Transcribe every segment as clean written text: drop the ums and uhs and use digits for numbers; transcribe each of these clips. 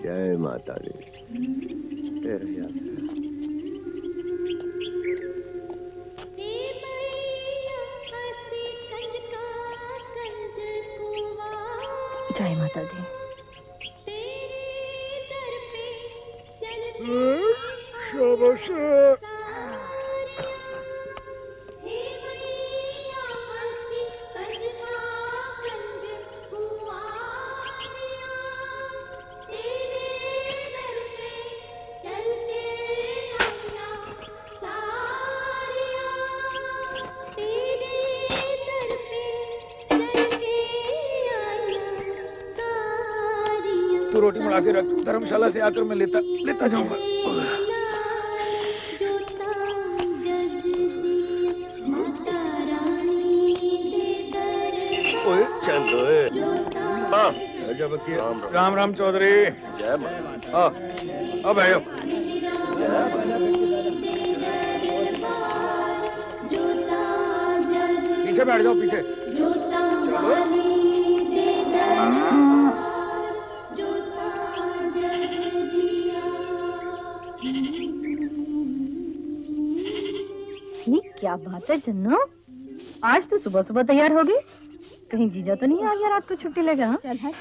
जय माता दी। जय माता दी। शाबाश। तू रोटी बना के रख, धर्मशाला से आकर मैं लेता जाऊंगा। चलो राम राम चौधरी। जय माता। अब आयो। पीछे बैठ जाओ, पीछे। चलो। क्या बात है जन्नू, आज तो सुबह सुबह तैयार हो गई। कहीं जीजा तो नहीं आ गया रात को छुट्टी लेगा? हाँ? चल है,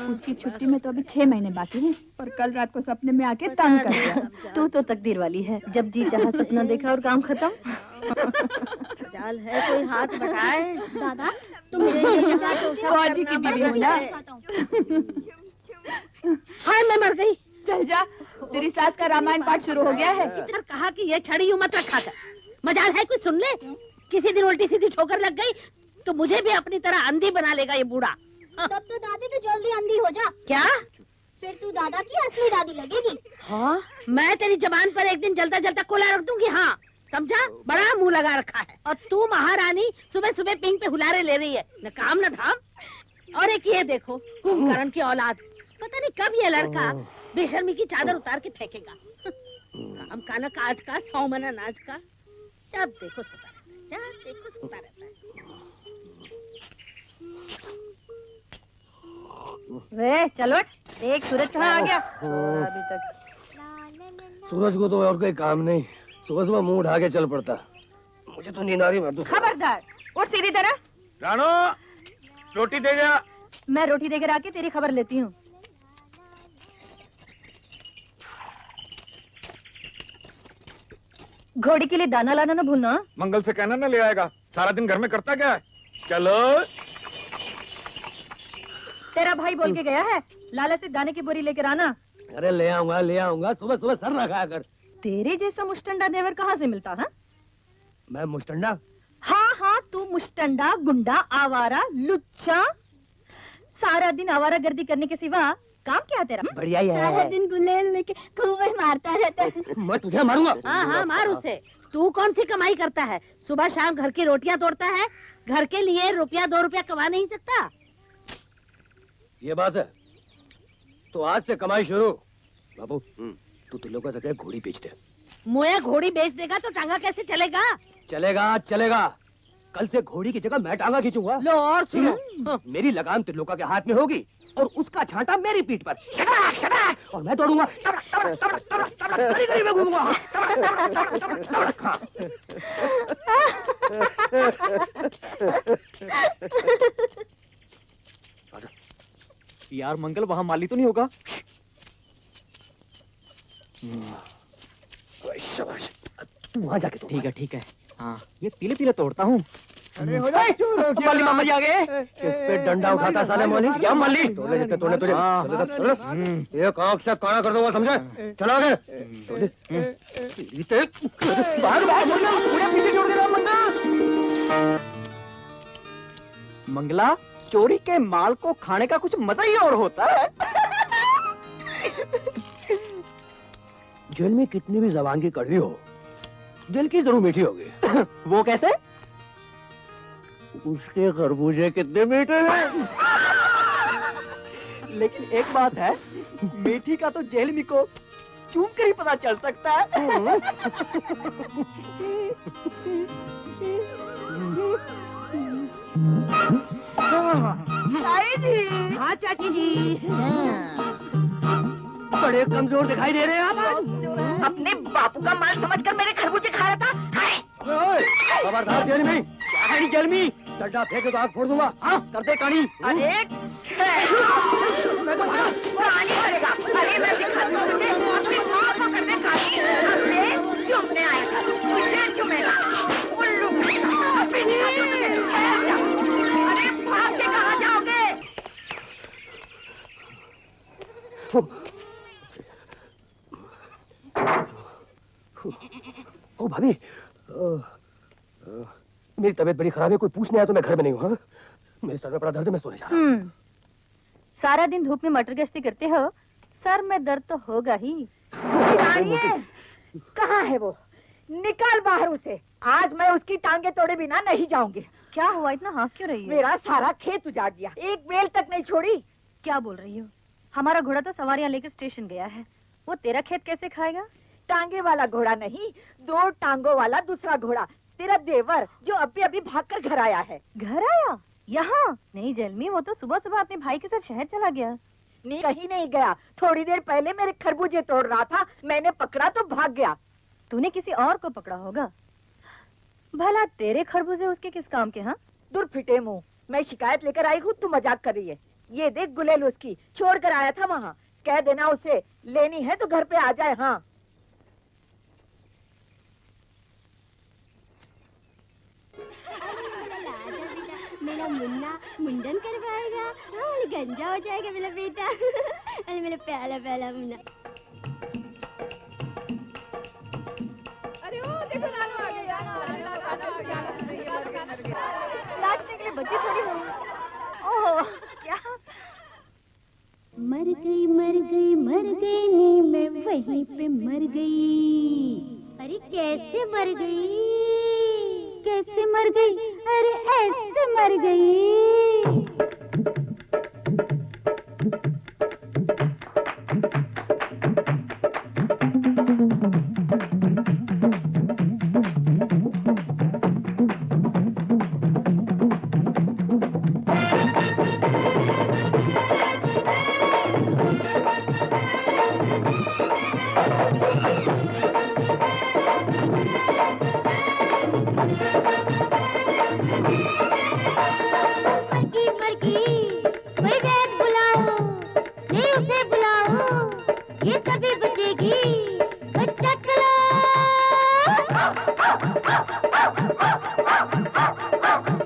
उसकी छुट्टी में तो अभी 6 महीने बाकी हैं, पर कल रात को सपने में आके तंग कर दिया। तू तो तकदीर वाली है, जब जी चाहा सपना देखा और काम खत्म। जाल है, कोई हाथ बटाए। दादा तुम फौजी की बीवी हो ना? हाय मैं मर गई। चल जा, तेरी सास का रामायण पाठ शुरू हो गया है। इधर कहा कि ये छड़ी यूं मत रखा कर। मजाल है कुछ सुन ले, किसी दिन उल्टी सीधी ठोकर लग गई तो मुझे भी अपनी तरह अंधी बना लेगा ये बूढ़ा। तब तो दादी तो जल्दी अंधी हो जा। क्या? फिर तू दादा की असली दादी लगेगी। हाँ, मैं तेरी जबान पर एक दिन जलता जलता कोला रख दूंगी। हाँ समझा, बड़ा मुंह लगा रखा है। और तू महारानी सुबह सुबह पिंक पे हुलारे ले रही है, न काम न धाम। और एक ये देखो, कुंभकर्ण की औलाद, पता नहीं कब ये लड़का बेशर्मी की चादर उतार के फेंकेगा। काम का न काज का, 100 मना नाच का, जब देखो सोता रहता है, जब देखो सोता रहता है। वे चलो, देख सूरज कहाँ आ गया। अभी तक सूरज को तो और कोई काम नहीं, सुबह सुबह मुंह उठा के चल पड़ता। मुझे तो नींद आ रही। मैं तो खबरदार, और सीधी तरह। रानो, रोटी दे जा। मैं रोटी देकर आके तेरी खबर लेती हूँ। घोड़ी के लिए दाना लाना ना भूलना। मंगल से कहना ना ले आएगा, सारा दिन घर में करता क्या है। चलो। तेरा भाई बोल के गया है, लाला से दाने की बोरी लेकर आना। अरे ले आऊंगा, सुबह सुबह सर ना खाया कर। तेरे जैसा मुस्टंडा देवर कहाँ से मिलता है? मैं मुस्टंडा? हाँ, तू मुस्टंडा, गुंडा, आवारा, लुच्चा, सारा दिन आवारा गर्दी करने के सिवा काम क्या तेरा? बढ़िया ही है। सारा दिन गुलेल लेके खूब मारता रहता है। मैं तुझे मारूंगा। हाँ, मार उसे। तू कौन सी कमाई करता है? सुबह शाम घर की रोटियां तोड़ता है, घर के लिए ₹1 2 रुपया कमा नहीं सकता। ये बात है तो आज से कमाई शुरू। बाबू तू तिल्लो का जगह घोड़ी बेच दे। मुझे घोड़ी बेच देगा तो टांगा कैसे चलेगा? चलेगा चलेगा, कल से घोड़ी की जगह मैं टांगा खींचूंगा। लो और सुनो, मेरी लगाम तिल्लोका के हाथ में होगी और उसका छांटा मेरी पीठ पर, शटाक शटाक, और मैं दौड़ूंगा, तबड़क तबड़क तबड़क तबड़क तबड़क, गली गली में घूमूंगा, तबड़क तबड़क तबड़क तबड़क तबड़क। हाँ। आजा। यार मंगल, वहाँ माली तो नहीं होगा? शाबाश, तू वहाँ जाके तोड़। ठीक है। हाँ, ये पीले पीले तोड़ता हूँ। अरे हो जाए, माली मामा जी आ गए। किस पे डंडा उठाता साले मौली? क्या माली? तोड़ने जितने तोड़ने तुझे। ये आँख से काना कर दूंगा, समझे? चलो आगे। भाग भाग, पूरे पीछे छोड़ दे रहा मंगल। मंगला, चोरी के माल को खाने का कुछ मजा ही और होता है। जेल में कितनी भी जबान की कड़वी हो, दिल की जरूर मीठी होगी। वो कैसे? उसके खरबूजे कितने मीठे हैं। लेकिन एक बात है, मीठी का तो जेलमी को चूम कर ही पता चल सकता है। हाँ चाची जी। बड़े कमजोर दिखाई दे रहे हैं आप। अपने बापू का माल समझकर मेरे खरबूजे खा रहा था। खबरदार जेल में। क्या कहानी जेल में? डंडा फेंके तो आग फोड़ दूंगा। हाँ करते कहानी। अरे कहानी करेगा। अरे मैं दिखाती हूँ तुझे अपनी माँ को करने कहानी। अरे चुमने आया था, मुझे चुमेगा। उल्लू अभी दिखाती हूँ तुझे। अरे भाग के कहाँ जाओगे? ओ भाभी, मेरी तबीयत बड़ी खराब है, कोई पूछने आया तो मैं घर में नहीं हूँ। हाँ? मेरे सर में बड़ा दर्द है, मैं सोने जा रहा हूँ। सारा दिन धूप में मटर गश्ती करते हो, सर में दर्द तो होगा ही। कहाँ है वो? निकाल बाहर उसे। आज मैं उसकी टांगे तोड़े बिना नहीं जाऊंगी। क्या हुआ, इतना हाँफ क्यों रही है? मेरा सारा खेत उजाड़ दिया, एक बेल तक नहीं छोड़ी। क्या बोल रही हो? हमारा घोड़ा तो सवारियां लेकर स्टेशन गया है, वो तेरा खेत कैसे खाएगा? टांगे वाला घोड़ा नहीं, 2 टांगों वाला दूसरा घोड़ा, तेरा देवर जो अभी अभी भागकर घर आया है। घर आया? यहाँ नहीं जेलमी, वो तो सुबह सुबह अपने भाई के साथ शहर चला गया। कहीं नहीं गया, थोड़ी देर पहले मेरे खरबूजे तोड़ रहा था, मैंने पकड़ा तो भाग गया। तूने किसी और को पकड़ा होगा। भला तेरे खरबूजे उसके किस काम के? हाँ, दूर फिटे मुंह, मैं शिकायत लेकर आई हूँ, तू मजाक कर रही है। ये देख गुलेल उसकी, छोड़ कर आया था वहाँ। कह देना उसे लेनी है तो घर पे आ जाए। हाँ मेरा मुन्ना मुंडन करवाएगा, हाँ, गंजा हो जाएगा मेरा बेटा। अरे मेरा प्याला प्याला मुन्ना। अरे ओ देखो नानू आ गया। नाचने के लिए बच्चे थोड़ी हो। ओह क्या? मर गई मर गई मर गई नी मैं वहीं पे मर गई। अरे कैसे मर गई? कैसे मर गई? अरे ऐसे मर गई।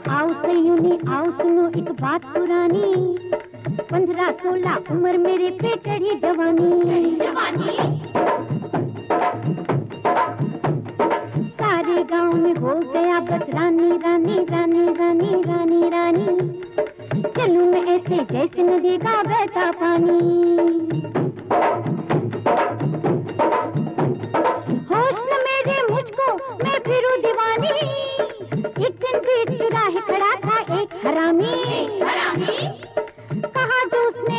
आओ सयूनी आओ सुनो एक बात पुरानी, 15-16 उम्र मेरे पे चढ़ी जवानी। सारे गांव में हो गया बस रानी रानी रानी रानी रानी रानी। चलूं मैं ऐसे जैसे नदी का बहता पानी। होश न मेरे मुझको मैं फिरूं दीवानी। एक दिन बीच चुराहे खड़ा था एक हरामी। कहा जो उसने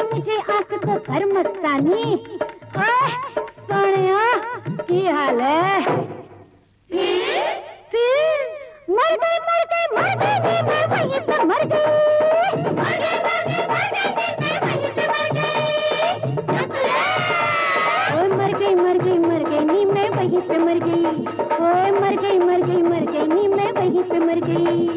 मर गई नी मैं वहीं पे मर गई। मर गई मर गई मर गई नी मैं वहीं पे मर गई। ओए मर गई मर गई मर गई नी मैं वहीं पे मर गई। ओए मर गई मर गई मर गई नी मैं वहीं पे मर गई।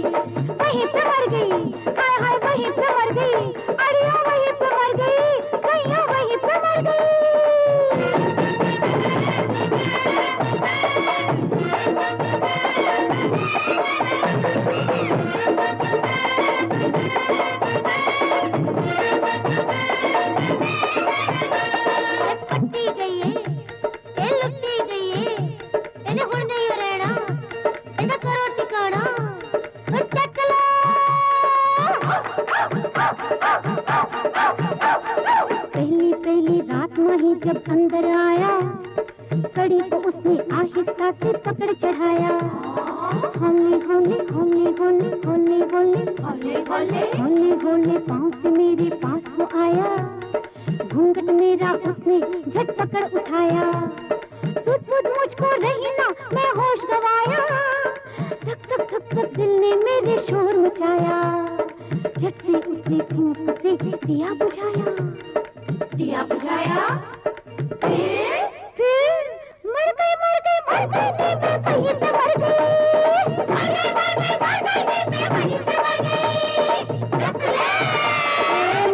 वहीं पे मर गई, हाय हाय वहीं पे मर गई। अड़िया वहीं पे मर गई, सैया वहीं पे मर गई। पट्टी गई है, ये लुट्टी गई है, इन्हें हुण नहीं रहना, इन्हें करो टिकाना, चक लो। पहली पहली रात में ही जब अंदर आया, कड़ी को उसने आहिस्ता से पकड़ चढ़ाया। होली होली होली होली होली होली होली होली होली होली पाँव से मेरे पास वो आया। घूंघट मेरा उसने झट पकड़ उठाया। सुध बुध मुझको रही ना, मैं होश गवाया। धक धक धक धक दिल ने मेरे शोर मचाया। झट से उसने फूंक से दिया बुझाया। दिया बुझाया, फिर मर गई मर गई मर गई नी मैं वहीं पे मर गई। मर गई मर गई मर गई नी मैं वहीं पे मर गई।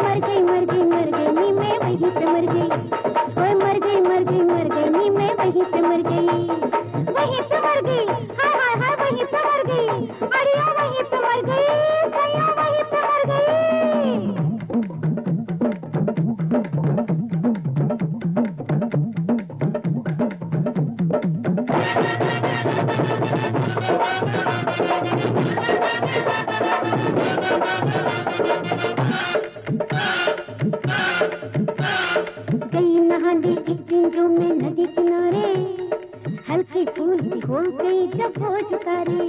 मर गई मर गई मर गई नी मैं वहीं पे मर गई। ओए मर गई मर गई मर गई नी मैं वहीं पे मर गई। वहीं पे मर गई, हाय हाय हाय वहीं पे मर गई। अड़िया वहीं पे मर गई, सैया वहीं पे मर गई। गई नहाने एक दिन जो मैं नदी किनारे, हल्की फूल सी हो गई जब हो झुकारे।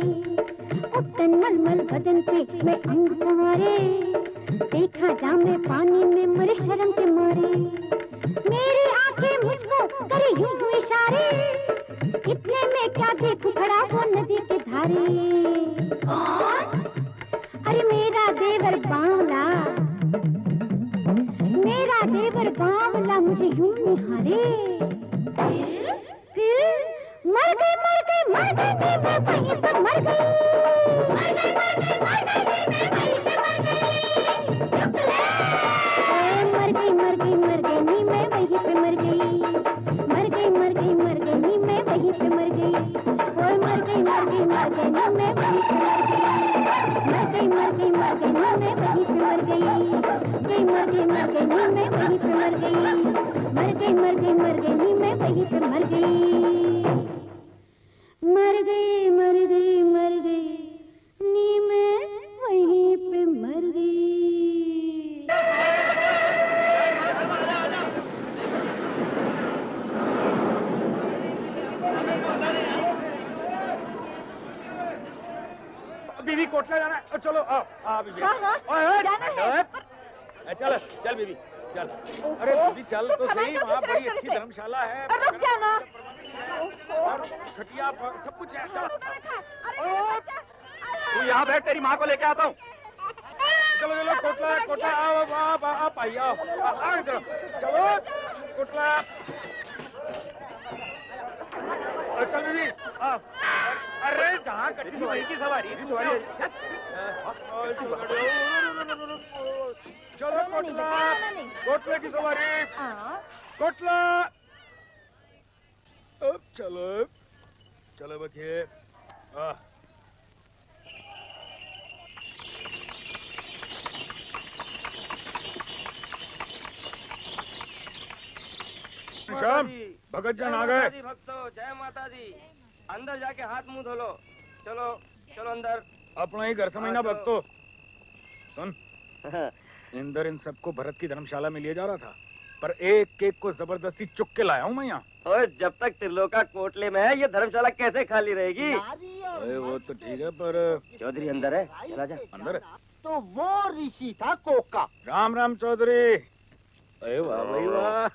उपटन मलमल बदन पे मैं अंग संवारे, देखा जामे पानी में मरे शर्म के मारे। मेरी आंखें मुझको करे यूं यूं इशारे, इतने में क्या देखूं खड़ा वो नदी के धारे। कौन? अरे मेरा देवर बावला, मेरा देवर बावला मुझे यूं निहारे। फिर मर गई मर गई मर गई नी मैं वहीं पे मर गई। मर गई मर गई मर गई नी मैं वहीं पे मर गई। मर गई मर गई मर गई नी मैं वहीं पे मर गई। मर गई मर गई मर गई नी मैं वहीं पे मर गई। ओए मर गई मर गई मर गई नी मैं वहीं पे मर गई। मर गई मर गई मर गई नी मैं वहीं पे मर गई। गई मर गई मर गई नी मैं वहीं पे मर गई। मर गई मर गई मर गई नी मैं वहीं पे मर गई। मर गई मर गई मर गई नी मैं वहीं पे मर गई। बीबी कोटला जाना है। चलो आओ आओ बीबी। हाँ, हाँ, ओए, ओए, जाना है। चल चल बीबी चल। अरे बीबी चल तो सही, वहाँ बड़ी अच्छी धर्मशाला है। रुक जाना। खटिया सब कुछ है। चल तू यहाँ बैठ, तेरी माँ को लेके आता हूँ। चलो चलो कोटला कोटला आओ आप आई आओ इधर चलो कोटला। चल बीबी आओ। अरे जहाँ कटी थी वही की सवारी। चलो कोटला, कोटले की सवारी। कोटला अब चलो चलो बच्चे। श्याम भगत जन आ गए। भक्तों जय माता दी। अंदर जाके हाथ मुंह धो लो। चलो चलो अंदर। अपना ही घर समझना भक्तो। सुन इंदर इन सबको भरत की धर्मशाला में लिए जा रहा था, पर एक एक को जबरदस्ती चुक के लाया हूँ मैं यहाँ। और जब तक त्रिलोका कोटले में है, ये धर्मशाला कैसे खाली रहेगी? अरे वो तो ठीक है, पर चौधरी अंदर है, चला जा। अंदर है। तो वो ऋषि था कोका। राम राम चौधरी। अरे वाह भाई वाह।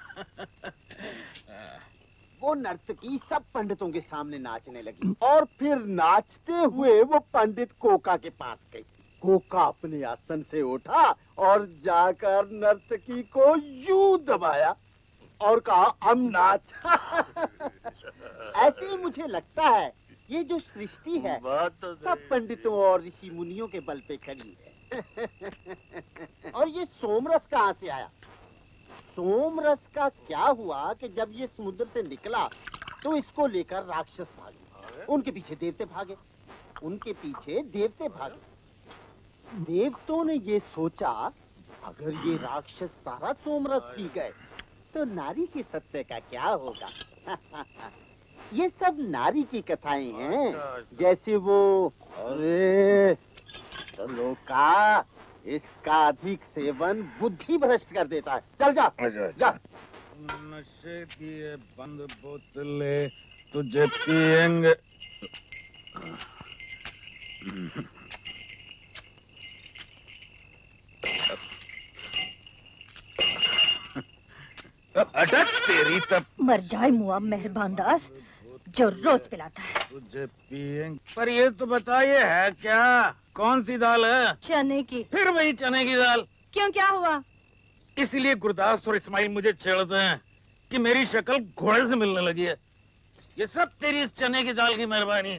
वो नर्तकी सब पंडितों के सामने नाचने लगी और फिर नाचते हुए वो पंडित कोका के पास गई। कोका अपने आसन से उठा और जाकर नर्तकी को यूं दबाया और कहा हम नाच। ऐसे ही मुझे लगता है ये जो सृष्टि है सब पंडितों और ऋषि मुनियों के बल पे खड़ी है। और ये सोमरस कहाँ से आया? सोमरस का क्या हुआ कि जब ये समुद्र से निकला तो इसको लेकर राक्षस भागे, उनके पीछे देवते भागे, उनके पीछे देवते भागे। देवतों ने ये सोचा अगर ये राक्षस सारा सोमरस पी गए तो नारी के सत्य का क्या होगा। ये सब नारी की कथाएं हैं, जैसे वो अरे लोका, इसका अधिक सेवन बुद्धि भ्रष्ट कर देता है। चल जा जा। नशे की ये बंद बोतलें तुझे पिएंगे। अटक तेरी तब मर जाए मुआ मेहरबान दास जो रोज पिलाता है। तुझे पिएंगे। पर ये तो बता ये है क्या? कौन सी दाल है? चने की। फिर वही चने की दाल। क्यों, क्या हुआ? इसलिए गुरदास और इस्माइल मुझे छेड़ते हैं कि मेरी शक्ल घोड़े से मिलने लगी है। ये सब तेरी इस चने की दाल की मेहरबानी।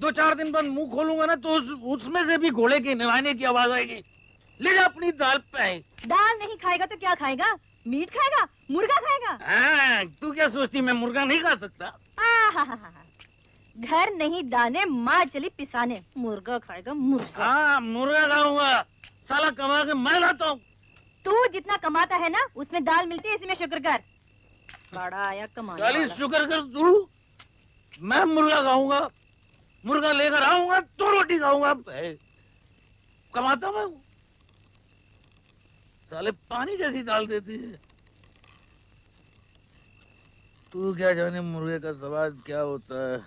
2-4 दिन बाद मुंह खोलूंगा ना तो उसमें से भी घोड़े की नहलाने की आवाज आएगी। ले जा अपनी दाल पे। दाल नहीं खाएगा तो क्या खाएगा? मीट खाएगा? मुर्गा खाएगा? हाँ, तू क्या सोचती मैं मुर्गा नहीं खा सकता? घर नहीं दाने माँ चली पिसाने, मुर्गा खाएगा मुर्गा। हाँ, मुर्गा खाऊंगा। साला कमा के मैं लाता हूँ। तू जितना कमाता है ना उसमें दाल मिलती है, इसमें शुक्र कर। बड़ा आया कमाने वाला। साली शुक्र कर तू। मैं मुर्गा खाऊंगा, मुर्गा लेकर आऊंगा तो रोटी खाऊंगा। कमाता मैं हूँ। साले पानी जैसी दाल देती है। तू क्या जाने मुर्गे का स्वाद क्या होता है।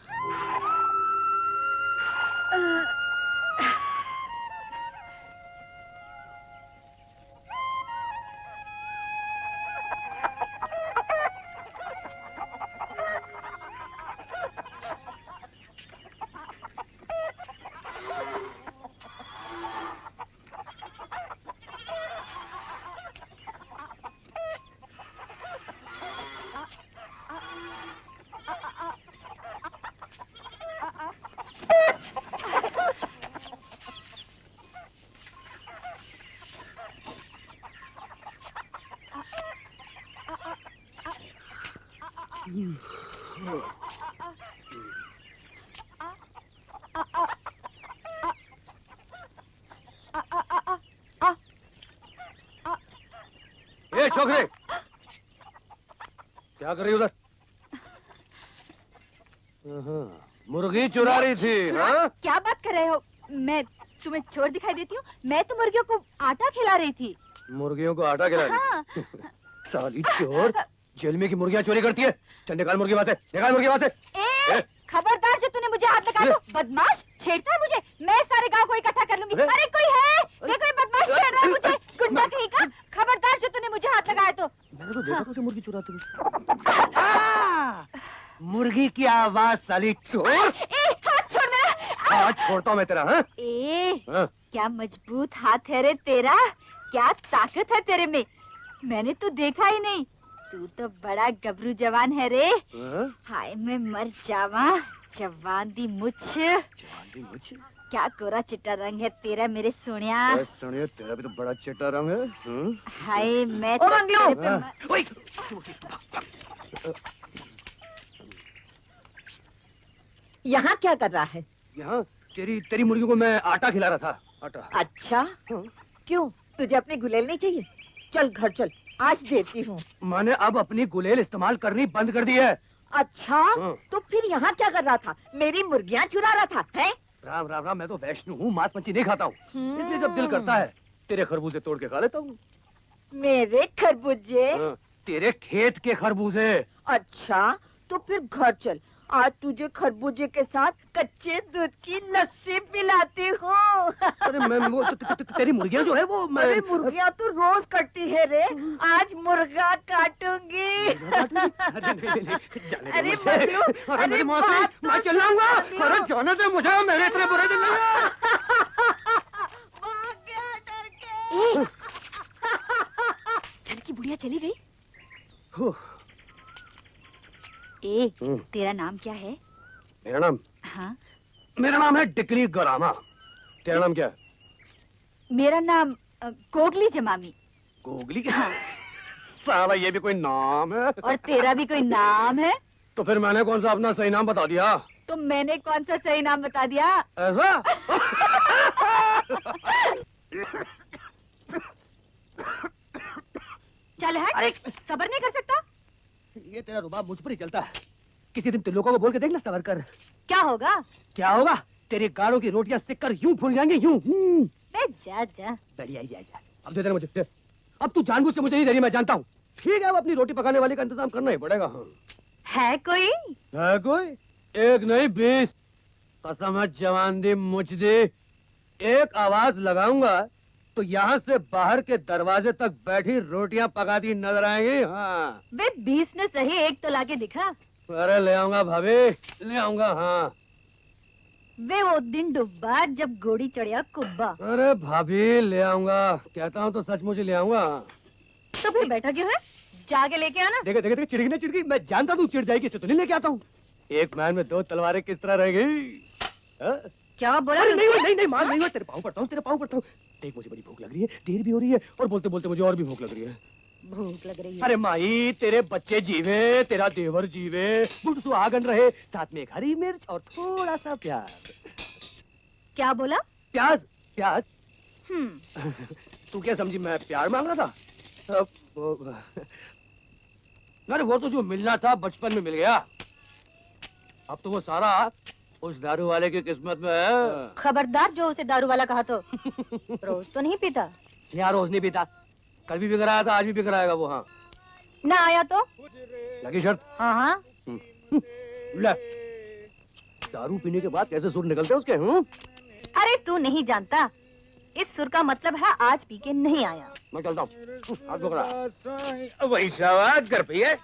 ए छोकरे, क्या कर रही उधर? मुर्गी चुरा रही थी। हाँ? क्या बात कर रहे हो? मैं तुम्हें चोर दिखाई देती हूँ? मैं तो मुर्गियों को आटा खिला रही थी। मुर्गियों को आटा खिला रही? हाँ। साली चोर, जेल में की मुर्गियाँ चोरी करती है। चल निकाल मुर्गी वहाँ से, निकाल मुर्गी वहाँ से। खबरदार जो तूने मुझे हाथ लगा तो, बदमाश छेड़ता है मुझे। मैं सारे गांव को इकट्ठा कर लूंगी। अरे कोई है? ये कोई बदमाश छेड़ रहा है मुझे, गुंडा कहीं का। खबरदार जो तूने मुझे हाथ लगाया तो। मैंने तो देखा था मुर्गी चुराती हुई। मुर्गी की आवाज साली चोर। हाथ छोड़ मेरा। हाथ छोड़ता हूँ मैं तेरा। हाँ? क्या मजबूत हाथ है रे तेरा, क्या ताकत है तेरे में। मैंने तो देखा ही नहीं। तू तो बड़ा गबरू जवान है रे। हाय मैं मर जावा। जवान दी मुछ, क्या कोरा चिट्टा रंग है तेरा मेरे सोनिया। सोनिया तेरा भी तो बड़ा चिट्टा रंग है। हाय मैं तो यहाँ क्या कर रहा है? यहाँ तेरी मुर्गी को मैं आटा खिला रहा था। आटा। अच्छा, क्यों तुझे अपनी गुलेल नहीं चाहिए? चल घर चल, आज देती हूँ। मैंने अब अपनी गुलेल इस्तेमाल करनी बंद कर दी है। अच्छा, तो फिर यहाँ क्या कर रहा था? मेरी मुर्गियाँ चुरा रहा था, हैं? राम राम राम, मैं तो वैष्णु हूँ, मांस मच्छी नहीं खाता हूँ। इसलिए जब दिल करता है तेरे खरबूजे तोड़ के खा लेता हूँ। मेरे खरबूजे? तेरे खेत के खरबूजे। अच्छा, तो फिर घर चल, आज तुझे खरबूजे के साथ कच्चे दूध की लस्सी पिलाती हूँ। अरे तेरी मुर्गियाँ जो है वो अरे मुर्गियाँ तो रोज कटती है रे, आज मुर्गा काटूंगी। अरे मल्लू, अरे मेरी माँ से मैं चिल्लाऊंगा। अरे जाने दे मुझे, मेरे इतने बुरे दिन नहीं है। घर की बुढ़िया चली गई। ए, तेरा नाम क्या है? मेरा नाम? हाँ, मेरा नाम है डिकरी गरामा। तेरा नाम क्या है? मेरा नाम कोगली जमामी। गोगली? साला ये भी कोई नाम है? और तेरा भी कोई नाम है? तो फिर मैंने कौन सा अपना सही नाम बता दिया? तो मैंने कौन सा सही नाम बता दिया? ऐसा? चल हट, सबर नहीं कर सकता? ये तेरा रुबाब मुझ पर ही चलता है। किसी दिन तुम लोगों को बोल के देख ना, सबर कर। क्या होगा? क्या होगा? तेरी गालों की रोटियां सिककर यूं फूल जाएंगी, यूं। जा जा। बढ़िया ही जा। अब दे देना मुझे, दे। अब तू जानबूझ के मुझे नहीं दे रही, मैं जानता हूँ। ठीक है, अब अपनी रोटी पकाने वाले का इंतजाम करना ही पड़ेगा। हाँ। है कोई? है कोई? एक नहीं 20। कसम है जवान दी मुझ दी। एक आवाज लगाऊंगा तो यहाँ से बाहर के दरवाजे तक बैठी रोटियां पकाती नजर आएंगी। हाँ। वे 20 ने सही, एक तो लाके दिखा। अरे ले आऊंगा भाभी, ले आऊंगा। हाँ। वे वो दिन डुब्बा जब घोड़ी चढ़िया कुब्बा। अरे भाभी ले आऊंगा, कहता हूँ तो सचमुच ले आऊंगा। तो फिर बैठा क्यों है? जाके लेके आना। देखे देखे देखे, चिड़गी ना चिड़गी, मैं जानता तू चिढ़ जाएगी, इससे तो नहीं लेके आता हूँ। एक मैन में 2 तलवारें किस तरह रहेगी? क्या बोला? अरे नहीं मार नहीं हुआ, तेरे पाँव पड़ता हूँ, तेरे पाँव पड़ता हूँ। देख मुझे बड़ी भूख लग रही है, देर भी हो रही है, और बोलते बोलते मुझे और भी भूख लग रही है। भूख लग रही है? अरे माई, तेरे बच्चे जीवे, तेरा देवर जीवे, गुड़ सुहागन रहे, साथ में एक हरी मिर्च और थोड़ा सा प्याज। क्या बोला? प्याज प्याज। तू क्या समझी मैं प्यार मांग रहा था? अरे वो तो जो मिलना था बचपन में मिल गया। अब तो वो सारा उस दारू वाले की किस्मत में है। खबरदार जो उसे दारू वाला कहा तो। रोज तो नहीं पीता? यार रोज नहीं पीता, कल भी कराया था, आज भी कराएगा वो। हाँ। ना आया तो? लगी शर्त? हाँ हाँ। ले, दारू पीने के बाद कैसे सुर निकलते उसके? अरे तू नहीं जानता, इस सुर का मतलब है आज पी के नहीं आया। मैं चलता हूँ, हाथ पकड़ा। वही शाबाश, घर पे है।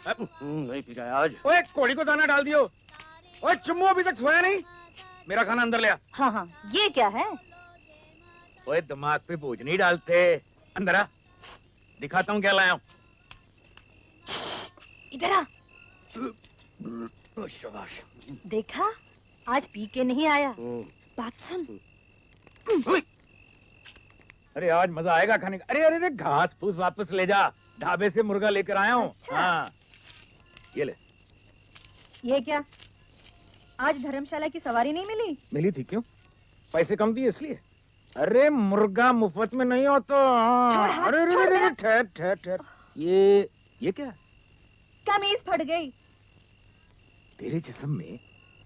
नहीं पी गया आज। ओए कोड़ी को दाना डाल दियो। ओए चुम्मू अभी तक सोया नहीं, मेरा खाना अंदर ले आ। हाँ हाँ, ये क्या है? ओए दिमाग पे बोझ नहीं डालते, अंदर आ, दिखाता हूँ क्या लाया हूँ। इधर आ। शाबाश। देखा, आज पी के नहीं आया। बात सुन। अरे आज मजा आएगा खाने का। अरे अरे अरे, घास फूस वापस ले जा, ढाबे से मुर्गा लेकर आया हूँ। अच्छा। हाँ, ये ले। ये क्या? आज धर्मशाला की सवारी नहीं मिली? मिली थी, क्यों? पैसे कम दिए इसलिए? अरे मुर्गा मुफ्त में नहीं हो तो। हाँ। अरे अरे अरे, ठहर ठहर ठहर। ये क्या? कमीज फट गई। तेरे जिस्म में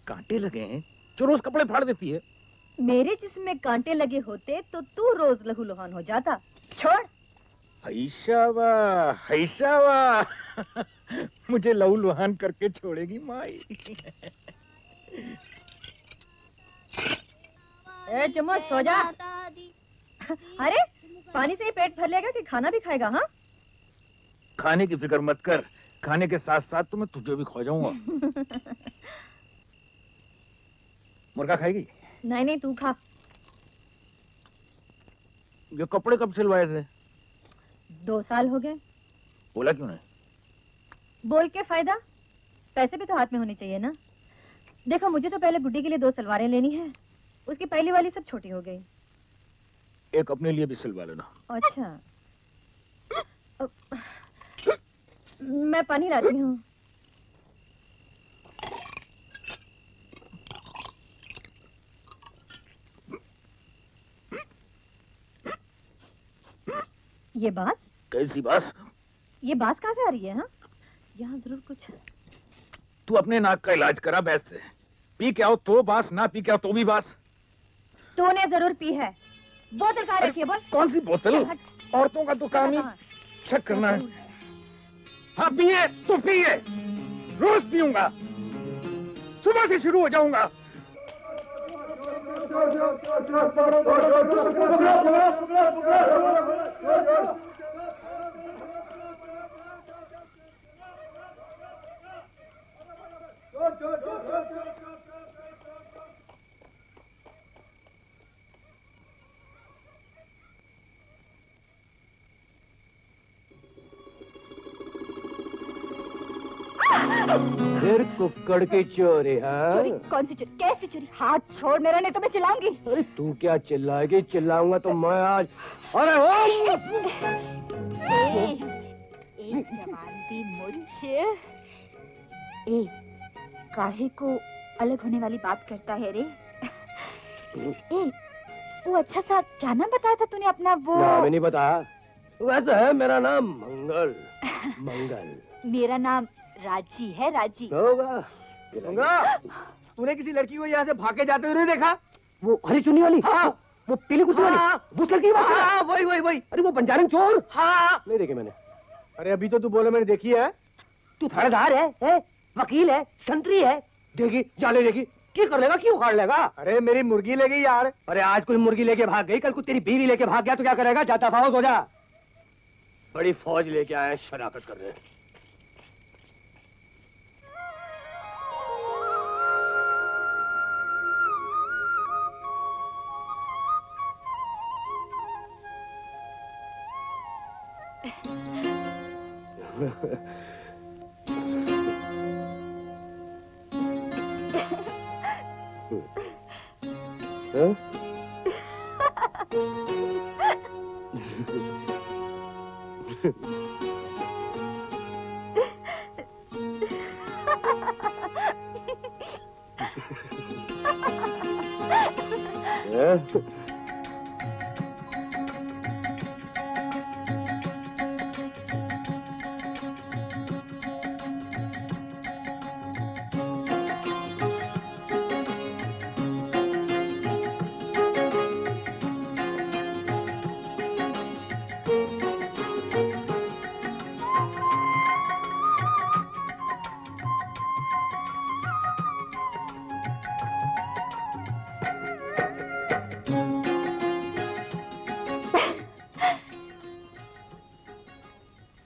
कांटे लगे हैं जो रोज कपड़े फाड़ देती है। मेरे जिस्म में कांटे लगे होते तो तू रोज लहू लुहान हो जाता। छोड़। हैशावा हैशावा। मुझे लहू लुहान करके छोड़ेगी माई। ए चम्मच सो जा। अरे पानी से ही पेट भर लेगा कि खाना भी खाएगा? हाँ, खाने की फिक्र मत कर, खाने के साथ साथ तो मैं तुझे भी खा जाऊंगा। मुर्गा खाएगी? नहीं नहीं, तू खा। ये कपड़े कब सिलवाए थे? 2 साल हो गए। बोला क्यों नहीं? बोल के फायदा, पैसे भी तो हाथ में होने चाहिए ना। देखो, मुझे तो पहले गुड्डी के लिए 2 सलवारें लेनी है, उसकी पहली वाली सब छोटी हो गई। एक अपने लिए भी सिलवा लेना। अच्छा, मैं पानी लाती हूँ। ये बास? कैसी बास? ये बास कहाँ से आ रही है? हाँ, यहाँ जरूर कुछ। तू अपने नाक का इलाज करा वैद से। पी के आओ तो बास, ना पी के आओ तो भी बास। तूने जरूर पी है। बोतल कहाँ रखी है? बोल। कौन सी बोतल? औरतों का तो काम ही चेक करना है। हाँ पिए तो पिए, रोज पीऊंगा, सुबह से शुरू हो जाऊंगा। फिर कुक्कड़ की चोरी, हाँ? चोरी? कौन सी चोरी? कैसी चोरी? हाथ छोड़ मेरा, नहीं तो मैं चिल्लाऊंगी। अरे तू क्या चिल्लाएगी? चिल्लाऊंगा तो मैं आज। अरे जवान दी मुझे काहे को अलग होने वाली बात करता है रे? वो अच्छा सा क्या नाम बताया था तूने अपना? वो नाम नहीं बताया। वैसे है मेरा नाम मंगल। मंगल। मेरा नाम राजी है, राजी। होगा। तूने किसी लड़की को यहाँ से भागे जाते हुए नहीं देखा? वो हरी चुन्नी वाली? हाँ। वो पीली कुर्ती वाली? वो लड़की की बात कर रहा है? हाँ, वही। अरे वो बंजारन चोर? हाँ। नहीं देखे मैंने। अरे अभी तो तू बोले मैंने देखी है। तू थानेदार है? वकील है, संतरी है, देगी जाने लेगी, क्या कर लेगा, क्यों उखाड़ लेगा? अरे मेरी मुर्गी ले गई यार। अरे आज कोई मुर्गी लेके भाग गई, कल को तेरी बीवी लेके भाग गया तो क्या करेगा? जाता फाउस हो जा। बड़ी फौज लेके आए, शराकत कर रहे हैं।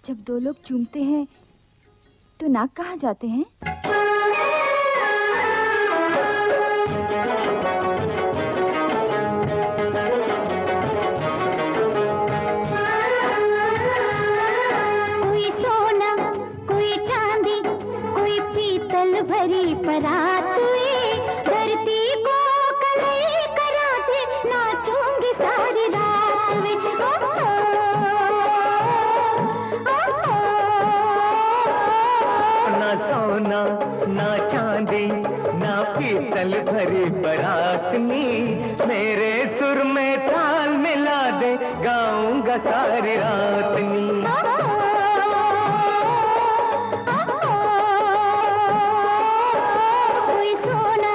जब दो लोग चूमते हैं तो नाक कहाँ जाते हैं? कोई सोना, कोई चांदी, कोई पीतल भरी परात में धरती को कलई कराते नाचूंगी सारी रात में। ना सोना ना चांदी ना पीतल भरी बारात में मेरे सुर में ताल मिला दे, गाऊंगा सारी रात नी। कोई सोना,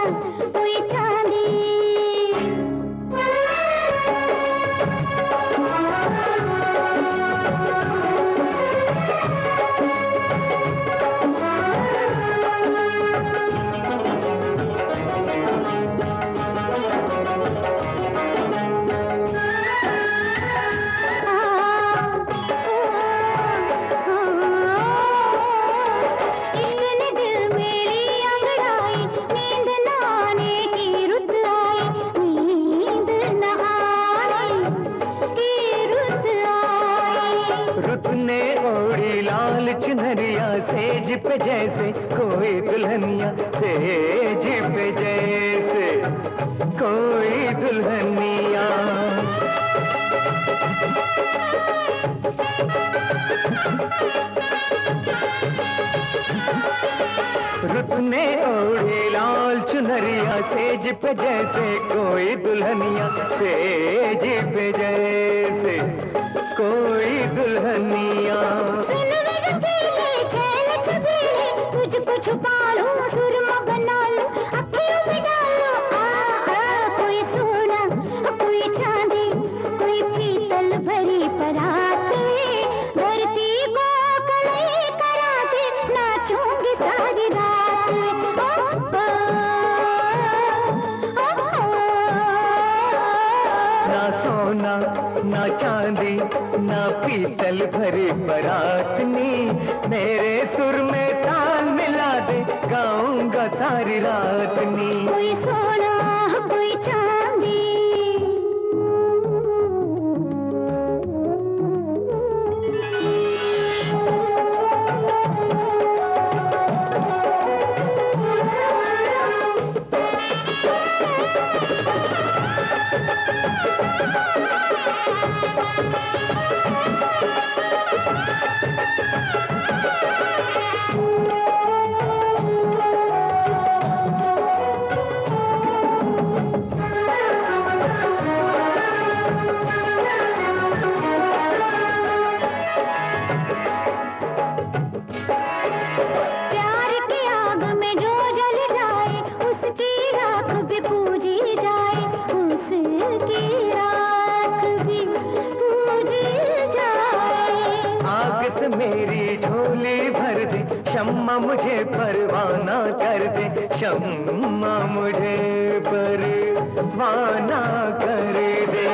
कोई चांदी। सेज पे जैसे कोई दुल्हनिया, सेज पे जैसे कोई दुल्हनिया। रुत ने ओढ़ी लाल चुनरिया, सेज पे जैसे कोई दुल्हनिया, सेज पे जैसे कोई दुल्हनिया। तुझको छुपा लूं, सुरमा बना लूं, अखियों में डालूं। कोई सोना, कोई चांदी, कोई पीतल भरी परात में धरती को कलई कराते नाचूंगी सारी रात में। ना सोना ना चांदी ना पीतल भरी बरातनी, मेरे सुर में ताल मिला दे गाऊंगा सारी रातनी। कोई सोना कोई चांदी, प्यार की आग में जो जल जाए उसकी राख भी पूजी जाए, उसकी राख भी पूजी जाए। आग से मेरी झोली भर दे, शम्मा मुझे परवाना कर दे, शम्मा मुझे परवाना कर दे।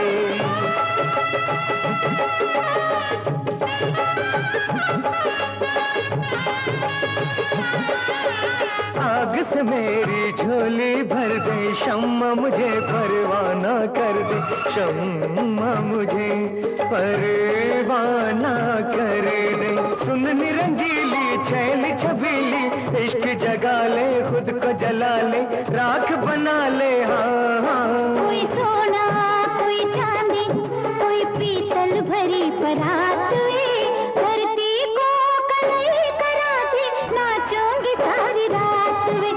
आग से मेरी झोली भर दे, शम्मा मुझे परवाना कर दे, शम्मा मुझे परवाना कर दे। सुन निरंजीली छैल छबीली, इश्क जगा ले खुद को जला ले, राख बना ले। हाँ हाँ कोई सोना कोई चांदी कोई पीतल भरी परात में, धरती को कलई करा के नाचूंगी सारी रात में।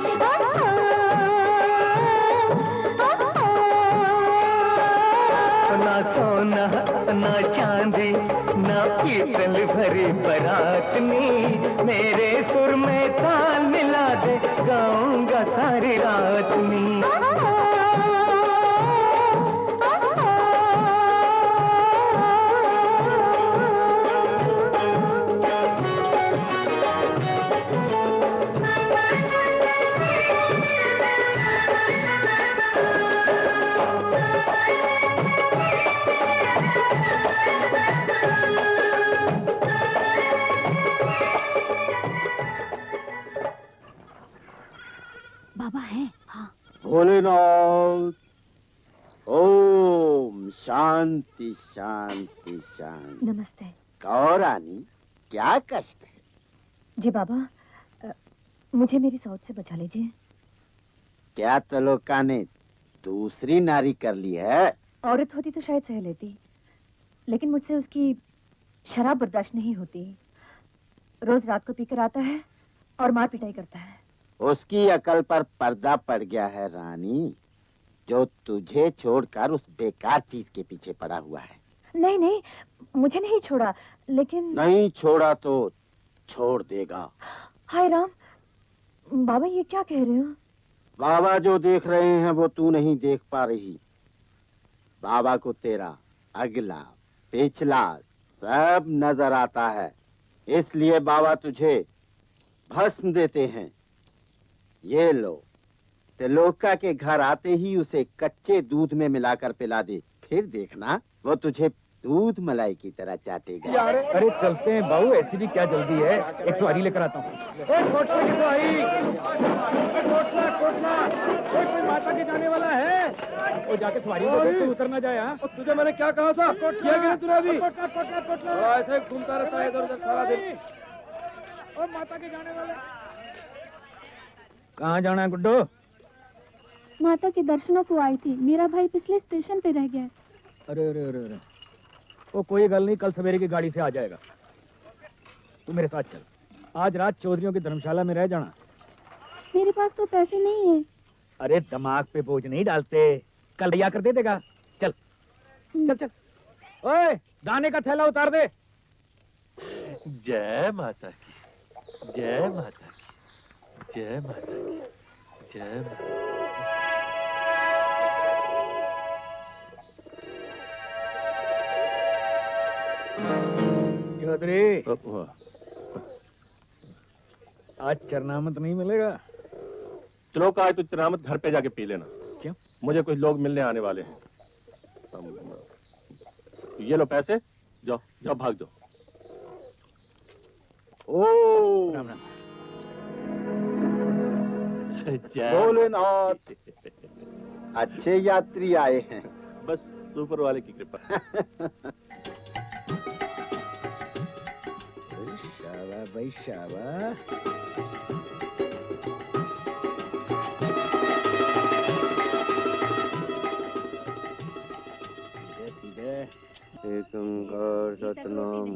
ना सोना ना चांदी ना पीतल भरी बरातनी, मेरे सुर में ताल मिला दे गाऊंगा सारी रातनी। बाबा है? हाँ। भोलेनाथ, ओम शांति शांति शांति। नमस्ते। कहो रानी, क्या कष्ट है? जी बाबा, मुझे मेरी सौत से बचा लीजिए। क्या तलोका ने दूसरी नारी कर ली है? औरत होती तो शायद सह लेती, लेकिन मुझसे उसकी शराब बर्दाश्त नहीं होती। रोज रात को पीकर आता है और मार पिटाई करता है। उसकी अकल पर पर्दा पड़ गया है रानी, जो तुझे छोड़कर उस बेकार चीज के पीछे पड़ा हुआ है। नहीं नहीं, मुझे नहीं छोड़ा, लेकिन नहीं छोड़ा तो छोड़ देगा। हाय राम, बाबा ये क्या कह रहे हो? बाबा जो देख रहे हैं वो तू नहीं देख पा रही। बाबा को तेरा अगला पिछला सब नजर आता है, इसलिए बाबा तुझे भस्म देते हैं। ये लो, त्रिलोका के घर आते ही उसे कच्चे दूध में मिलाकर पिला दे, फिर देखना वो तुझे दूध मलाई की तरह चाटेगा। अरे चलते हैं बाबू, ऐसी भी क्या जल्दी है, एक सवारी लेकर आता हूँ। कोई माता के जाने वाला है, वो जाके सवारी में उतर ना जाए। हाँ तुझे मैंने क्या कहा था, किया क्या तूने अभी? ऐसे घूमता रहता है इधर उधर सारा दिन। और माता के जाने वाले कहाँ जाना है गुड्डो? माता के दर्शनों को आई थी, मेरा भाई पिछले स्टेशन पे रह गया। अरे अरे अरे अरे, वो कोई गल नहीं, कल सवेरे की गाड़ी से आ जाएगा। तू मेरे साथ चल, आज रात चौधरियों की धर्मशाला में रह जाना। मेरे पास तो पैसे नहीं है। अरे दिमाग पे बोझ नहीं डालते, कल भैया कर दे देगा। चल चल चल। ओए, दाने का थैला उतार दे। जय माता की, जय माता की, जय माता की, जय माता। चौधरी, आज चरनामत नहीं मिलेगा। त्रिलोक आज तो चरनामत घर पे जाके पी लेना। क्यों? मुझे कुछ लोग मिलने आने वाले हैं। ये लो पैसे, जाओ जाओ भाग जाओ। ओ राम राम। भोलेनाथ, अच्छे यात्री आए हैं। बस ऊपर वाले की कृपा। शाबाश भाई शाबाश। एक ओंकार सतनाम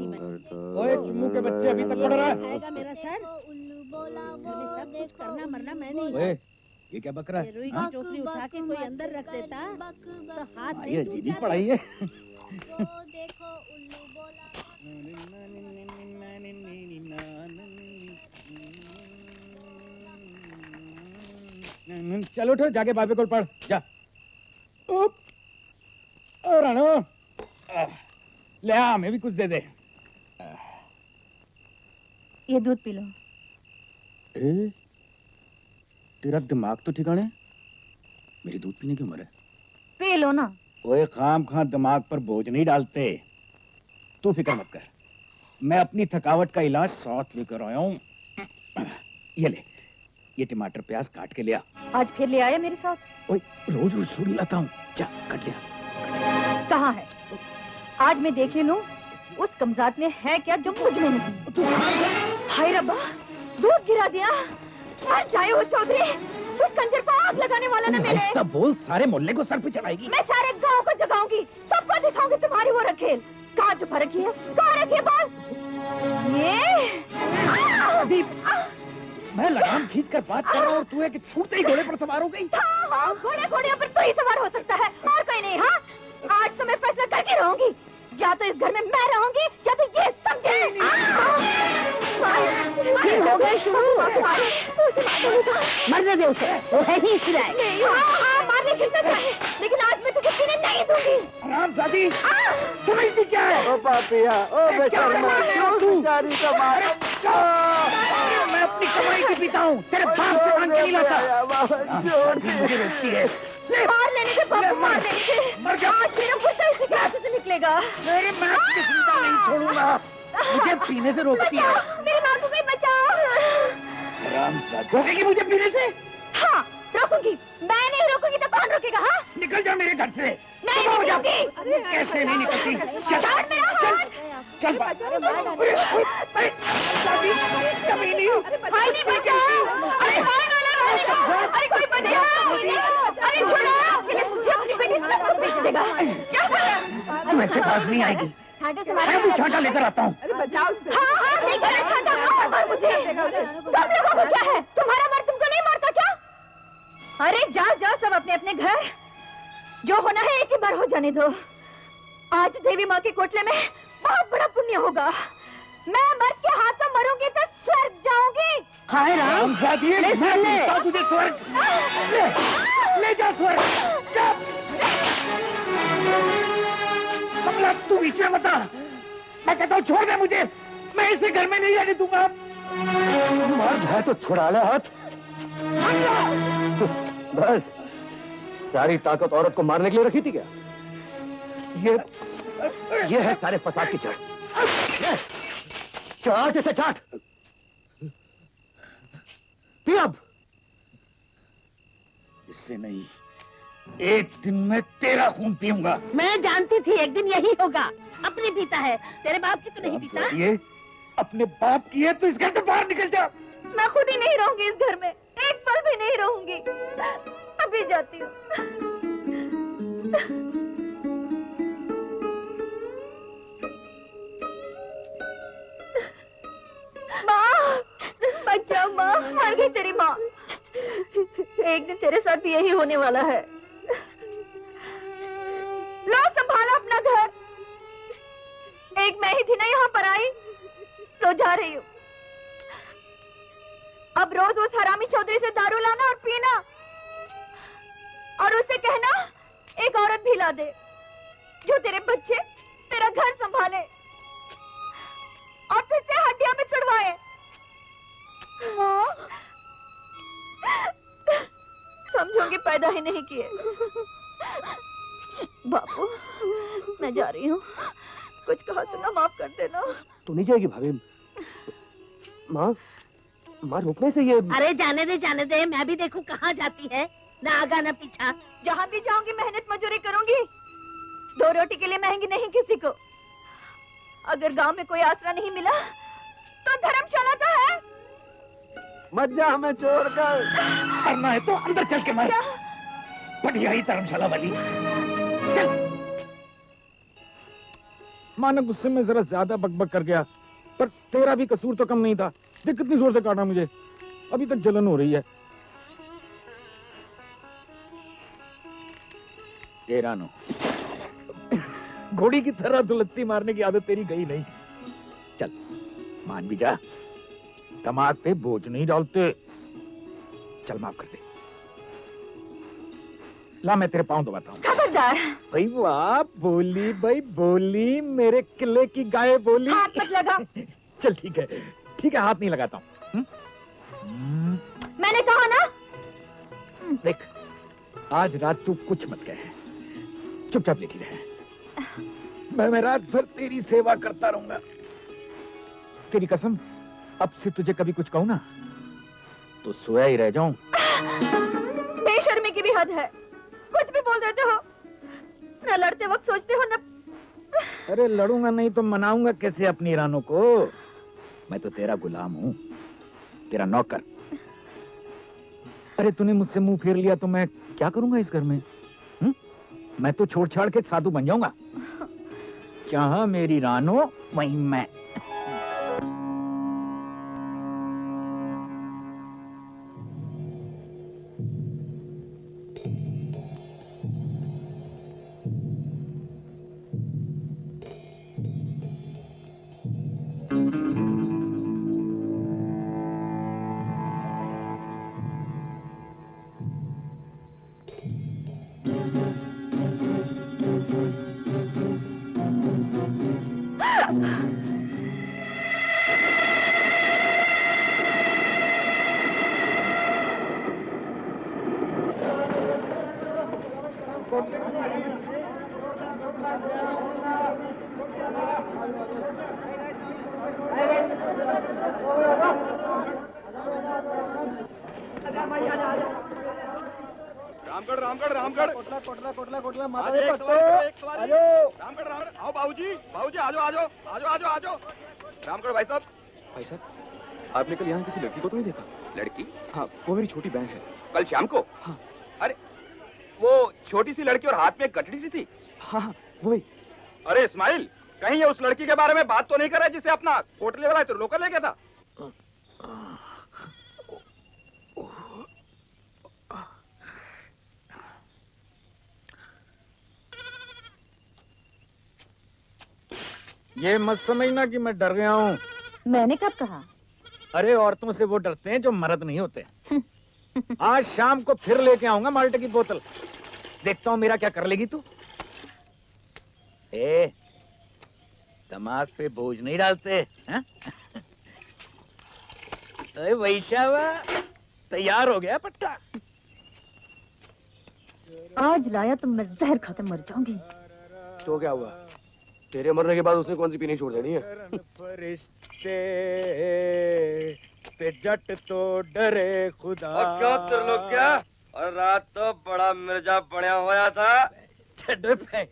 ओए चुम्मू के बच्चे अभी तक पढ़ रहा है। खाएगा मेरा सर। सब कुछ करना मरना मैं नहीं। ओए ये क्या बक रहा है? रुई की टोकरी उठा के कोई अंदर रख देता तो हाथ ये अजीब ही पढ़ाई है। चल उठो, जाके बाबे को पढ़ जा। रानो ले आ, हमें भी कुछ दे दे। ये दूध पी लो। तेरा दिमाग तो ठिकाने? मेरी दूध पीने की उम्र है। पी लो ना। ओए खाम खां दिमाग पर बोझ नहीं डालते। तू फिक्र मत कर, मैं अपनी थकावट का इलाज साथ लेकर आया हूँ। ये ले, ये टमाटर प्याज काट के लिया। आज फिर ले आया मेरे साथ? ओए रोज रोज थोड़ी लाता हूँ, जा काट लिया। कहाँ है? आज मैं देख ही लूं उस कमजात में है क्या जो मुझ में नहीं। हाय रब्बा, दूध गिरा दिया। मर जाए वो चौधरी, उस कंजर को आग लगाने वाला न मिले। ऐसा बोल, सारे मोहल्ले को सर पे चढ़ाएगी। मैं सारे गांव को जगाऊंगी, सबको दिखाऊंगी तुम्हारी वो रखेल। कहाँ छुपा रखी है? कहाँ रखी है बोल? ये मैं लगाम खींच कर बात कर रहा हूँ और तू है कि छूटते ही घोड़े पर सवार हो गई। हाँ, घोड़े पर तो ही सवार हो सकता है और कोई नहीं। हाँ, आज तो मैं फैसला करके रहूंगी, या तो इस घर में मैं रहूंगी या तो ये समझे। हो गए शुरू। मरने दे उसे, वो है ही इसलिए। हाँ, मारने कितना चाहे, लेकिन आज मैं तुझे पीने नहीं दूंगी। हरामजादी, समझती क्या है? ओ पापिया, ओ बेशर्मा, क्यों बेचारी को मारा? मैं अपनी कमाई की पीता हूँ, तेरे बाप से मांग के नहीं लाता। मुझे रोकती है। मार लेने से बापू, मार लेने से। मर जा। आज मेरा कुत्ता इसी के हाथ से निकलेगा। मेरे मैं जिंदा नहीं छोड़ूंगा, मुझे पीने से रोकती है। मेरी माँ को भी बचाओ। हरामजादी, रोकेगी मुझे पीने से? हाँ, रोकूंगी। मैं नहीं रोकूंगी तो कौन रोकेगा? हाँ, निकल जा मेरे घर से। नहीं निकलूंगी। कैसे नहीं निकलती? छोड़ मेरा हाथ। चल कमीनी, भाई नहीं बचाओ। अरे भाई वाला रहेगा। अरे कोई बचाओ। अरे छोड़ो, मुझे अपनी बेटी से सब बेच देगा। क्या कर रहा है? तू ऐसे पास नहीं आएगी। मैं भी छांटा लेकर आता हूँ। हाँ हाँ, लेकर आ छांटा। और मुझे सब लोगों को क्या है? तुम्हारा मर्द तुमको नहीं मारता क्या? अरे जाओ जाओ सब अपने अपने घर, जो होना है एक ही बार हो जाने दो। आज देवी माँ के कोटले में बहुत बड़ा पुण्य होगा। मैं मर्द के हाथों मरूंगी तो स्वर्ग जाऊंगी। हाय राम, ले तुझे स्वर्ग, ले जा स्वर्ग। कमला, तू बीच में मत आ। मैं कहता हूँ छोड़ दे मुझे, मैं इसे घर में नहीं रहने दूंगा। मर्द है तो छुड़ा ले हाथ। बस सारी ताकत औरत को मारने के लिए रखी थी क्या? ये है सारे फसाद की जड़। चाट इसे, चाट। पी अब। इससे नहीं, एक दिन मैं तेरा खून पीऊंगा। मैं जानती थी एक दिन यही होगा। अपनी पीता है, तेरे बाप की तो नहीं पीता। ये अपने बाप की है तो इस घर से बाहर निकल जा। मैं खुद ही नहीं रहूंगी इस घर में, एक पल भी नहीं रहूंगी। अभी जाती हूँ। माँ, बच्चा, माँ, मर गई तेरी माँ। एक दिन तेरे साथ भी यही होने वाला है। लो संभालो अपना घर। एक मैं ही थी ना यहाँ पर आई, तो जा रही हूँ। अब रोज उस हरामी चौधरी से दारू लाना और पीना, और उसे कहना एक औरत भी ला दे जो तेरे बच्चे, तेरा घर संभाले और तुझसे हड्डियां भी तुड़वाए। माँ, समझोगे पैदा ही नहीं किए। बापू, मैं जा रही हूँ। कुछ कहा सुना, माफ कर देना। तू नहीं जाएगी भाभी? माँ, माँ रोकने से ये। अरे जाने दे, मैं भी देखूं कहाँ जाती है, ना आगा ना पीछा। जहाँ भी जाऊंगी मेहनत मजदूरी करूंगी, 2 रोटी के लिए महंगी नहीं किसी को। अगर गांव में कोई आसरा नहीं मिला तो धर्मशाला तो है। मत जा हमें छोड़कर। मरना है तो अंदर चल के मर। बढ़िया ही धर्मशाला वाली। चल। माँ ने गुस्से में जरा ज्यादा बकबक कर गया, पर तेरा भी कसूर तो कम नहीं था। देख कितनी जोर से काटा मुझे, अभी तक जलन हो रही है। ए रानो, घोड़ी की तरह दुलत्ती मारने की आदत तेरी गई नहीं। चल मान भी जा, दिमाग पे बोझ नहीं डालते। चल माफ कर दे। ला मैं तेरे पाँव दबाता हूँ। खबरदार। भाई वाह, बोली भाई बोली, मेरे किले की गाय बोली। हाथ मत लगा। चल ठीक है, हाथ नहीं लगाता हूँ। मैंने कहा ना। देख, आज रात तू कुछ मत कहे, चुपचाप लेटी रहे। मैं रात भर तेरी सेवा करता रहूंगा। तेरी कसम, अब से तुझे कभी कुछ कहूं ना तो सोया ही रह जाऊं। बेशर्मी की भी हद है, कुछ भी बोल देते हो। न लड़ते वक्त सोचते हो न। अरे लड़ूंगा नहीं तो मनाऊंगा कैसे अपनी रानों को? मैं तो तेरा गुलाम हूँ, तेरा नौकर। अरे तूने मुझसे मुंह फेर लिया तो मैं क्या करूंगा इस घर में? मैं तो छोड़ छाड़ के साधु बन जाऊंगा। जहां मेरी रानो वहीं मैं। रामगढ़ कोटला माता दे भक्तो। रामगढ़ आओ बाबूजी आजो। रामगढ़ भाई साहब, आपने कल यहाँ किसी लड़की को तो नहीं देखा? लड़की? हाँ, वो मेरी छोटी बहन है। कल शाम को? हाँ। अरे वो छोटी सी लड़की और हाथ में गठड़ी सी थी? हाँ, वही। अरे इस्माइल, कहीं ये उस लड़की के बारे में बात तो नहीं कर रहा जिसे अपना कोटले वाला तो लोकर ले गया था? ये मत समझना कि मैं डर गया हूँ। मैंने कब कहा? अरे औरतों से वो डरते हैं जो मर्द नहीं होते। आज शाम को फिर लेके आऊंगा माल्टे की बोतल। देखता हूँ मेरा क्या कर लेगी तू। दिमाग पे बोझ नहीं डालते हैं? अरे वैशावा, तैयार हो गया पट्टा? आज लाया तो मैं जहर खाकर मर जाऊंगी। तो क्या हुआ? तेरे मरने के बाद उसने कौन सी पीनी छोड़ देनी है? फरिश्ते पे जट तो डरे खुदा। और क्यों त्रिलोक क्या? और रात तो बड़ा मिर्जा बढ़िया होया था। छड़ पे।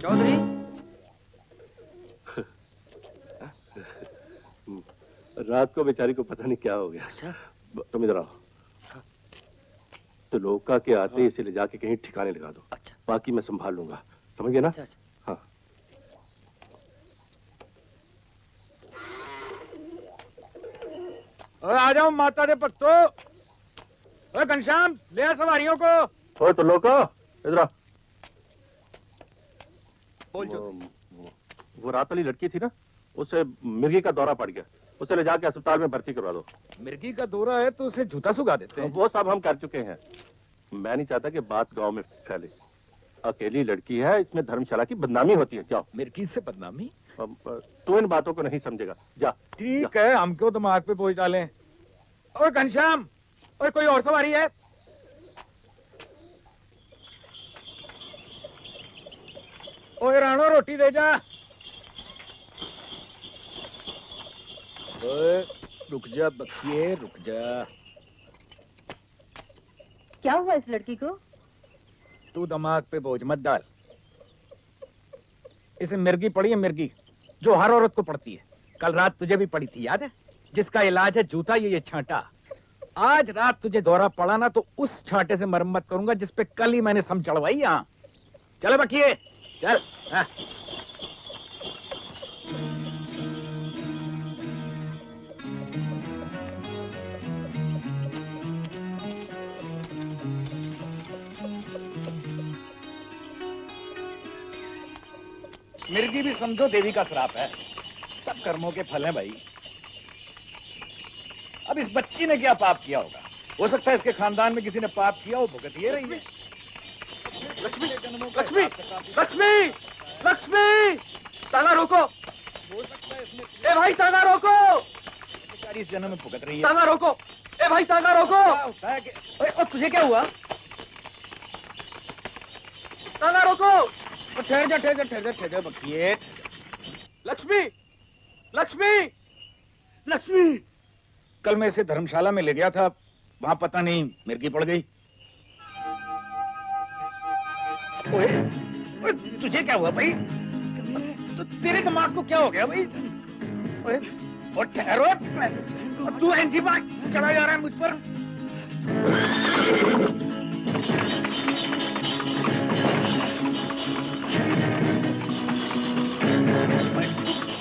चौधरी, रात को बेचारी को पता नहीं क्या हो गया। अच्छा? तुम इधर आओ। तो लोका के आते इसे ले जाके कहीं ठिकाने लगा दो। अच्छा। बाकी मैं संभाल लूंगा, समझ गए ना? अच्छा। हाँ। आ जाओ माता दे भक्तो। घनश्याम, ले आ सवारियों को। ओ तो लोका, इधर आ। वो रात वाली लड़की थी ना, उसे मिर्गी का दौरा पड़ गया। उसे ले जाके अस्पताल में भर्ती करवा दो। मिर्गी का दौरा है तो उसे जूता सुगा देते हैं। वो सब हम कर चुके हैं। मैं नहीं चाहता कि बात गांव में फैले। अकेली लड़की है, इसमें धर्मशाला की बदनामी होती है। जाओ। मिर्गी से बदनामी? तू इन बातों को नहीं समझेगा। जा। ठीक है, हम क्यों दिमाग पे बोझ डालें। ओए घनश्याम, ओए कोई और सवारी है? ओए राणो, रोटी दे जा। ओए रुक जा बखिए, रुक जा। क्या हुआ इस लड़की को? तू दिमाग पे बोझ मत डाल। इसे मिर्गी पड़ी है, मिर्गी, जो हर औरत को पड़ती है। कल रात तुझे भी पड़ी थी, याद है? जिसका इलाज है जूता, ये छांटा। आज रात तुझे दौरा पड़ा ना तो उस छांटे से मरम्मत करूंगा जिस पे कल ही मैंने सम चढ़वाई। यहाँ चल बखिए, चल। हाँ। मिर्गी भी समझो देवी का श्राप है। सब कर्मों के फल हैं भाई। अब इस बच्ची ने क्या पाप किया होगा? हो सकता है इसके खानदान में किसी ने पाप किया हो, भुगत ये रही है। लक्ष्मी, लक्ष्मी, लक्ष्मी, लक्ष्मी, ताला रोको। हो सकता है इसमें। ए भाई ताला रोको। बेचारी इस जन्म में भुगत रही है। ताला रोको। ए भाई ताला रोको। क्या होता है कि और तुझे क्या हुआ? ताला रोको। ठहर जा, ठहर जा, ठहर जा, ठहर जा बखिए। लक्ष्मी, लक्ष्मी, लक्ष्मी। कल मैं इसे धर्मशाला में ले गया था, वहां पता नहीं मिर्गी पड़ गई। ओए, ओए, तुझे क्या हुआ भाई? तो तेरे दिमाग को क्या हो गया भाई? ओए, और ठहरो, और तू एंजीबा चढ़ा जा रहा है मुझ पर।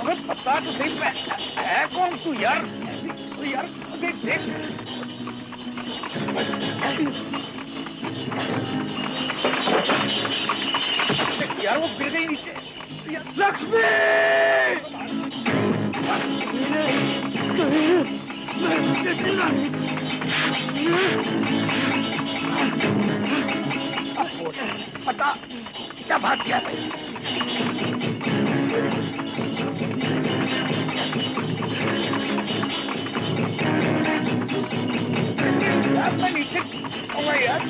अबे बता तो सही, है कौन तू यार? तू यार देख देख। यार वो गिर गई नीचे। लक्ष्मी, पता क्या बात क्या है? यार मैं नीचे आऊंगा यार।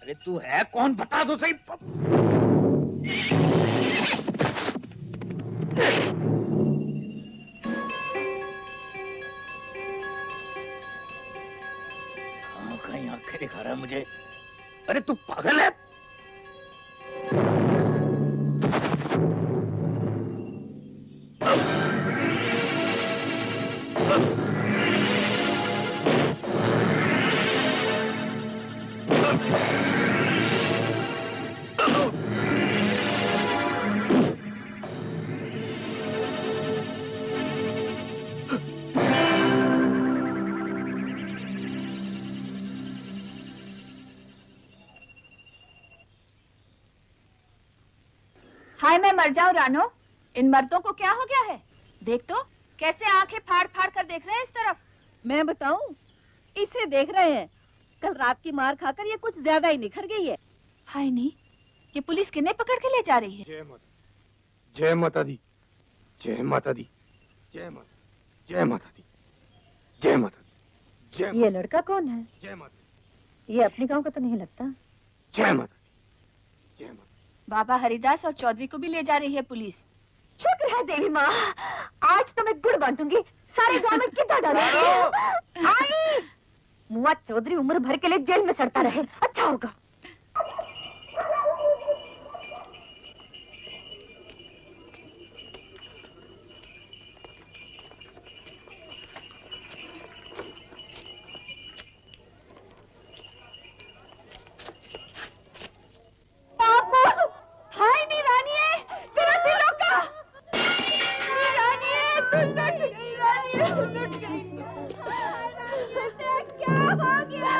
अरे तू है कौन, बता दो सही। कहीं आंखें दिखा रहा है मुझे। अरे तू पागल है? हाय मैं मर जाऊं रानो, इन मर्दों को क्या हो गया है? देख तो कैसे आंखें फाड़ फाड़ कर देख रहे हैं इस तरफ। मैं बताऊं, इसे देख रहे हैं। कल रात की मार खाकर ये कुछ ज्यादा ही निखर गई है। हाय नहीं, ये पुलिस किन्हें पकड़ के ले जा रही है? जय माता, जय माता दी, जय माता दी, जय माता, जय माता दी, जय माता दी, जय। ये लड़का कौन है? जय माता, ये अपने गांव का तो नहीं लगता। जय माता, जय माता। बाबा हरिदास और चौधरी को भी ले जा रही है पुलिस। चुप रह देवी माँ, आज तो मैं गुड़ बांटूंगी, सारे गांव में कितना डालूंगी। आई मुआ चौधरी उम्र भर के लिए जेल में सड़ता रहे, अच्छा होगा। हाय नी रानिए, तेरा दिलों का। नी रानिए, तू लुट गई रानिए, तू लुट गई। क्या हो गया?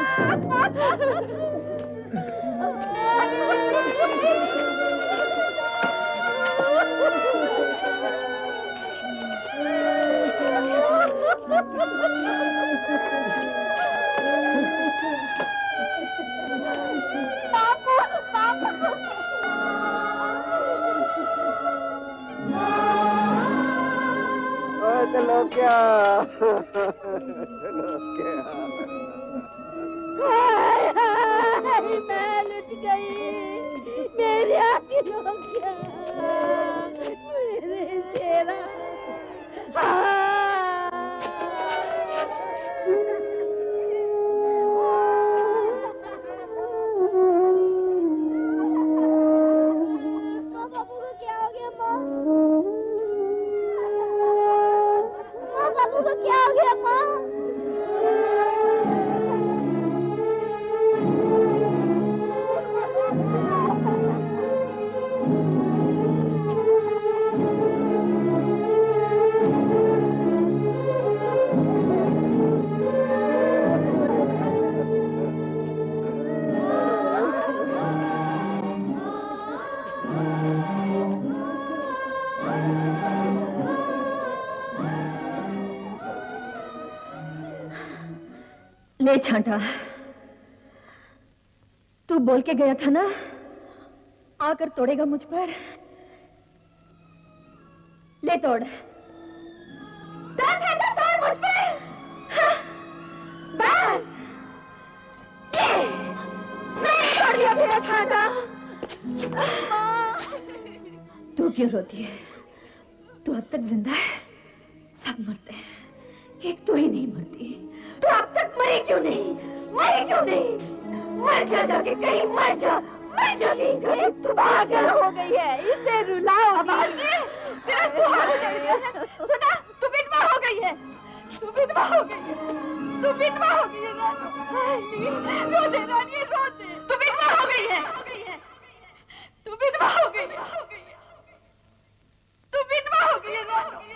चलो क्या चलो क्या मैं लुट गई, मेरी आंखें हो गया, मेरे चेहरा। बाबू को क्या हो गया माँ? बाबू को क्या हो गया माँ? ले छांटा, तू बोल के गया था ना आकर तोड़ेगा मुझ पर। ले तोड़, दम है तो तोड़ मुझ पर। हाँ, बस ये मैं तोड़ दिया तेरा छांटा। तू क्यों रोती है? तू अब तक जिंदा है, सब मरते हैं, एक तो ही नहीं मरती। तो अब तक मरी क्यों नहीं? मरी क्यों नहीं? मर जा जाके कहीं, मर जा कहीं। तू पागल हो गई है, इसे रुलाओ। अब तेरा सुहाग हो गया। सुना, तू विधवा हो गई है, तू विधवा हो गई है, तू विधवा हो गई है रानी। रो दे रानी, रो दे। तू विधवा हो गई है, तू विधवा हो गई है, तू विधवा हो गई है रानी।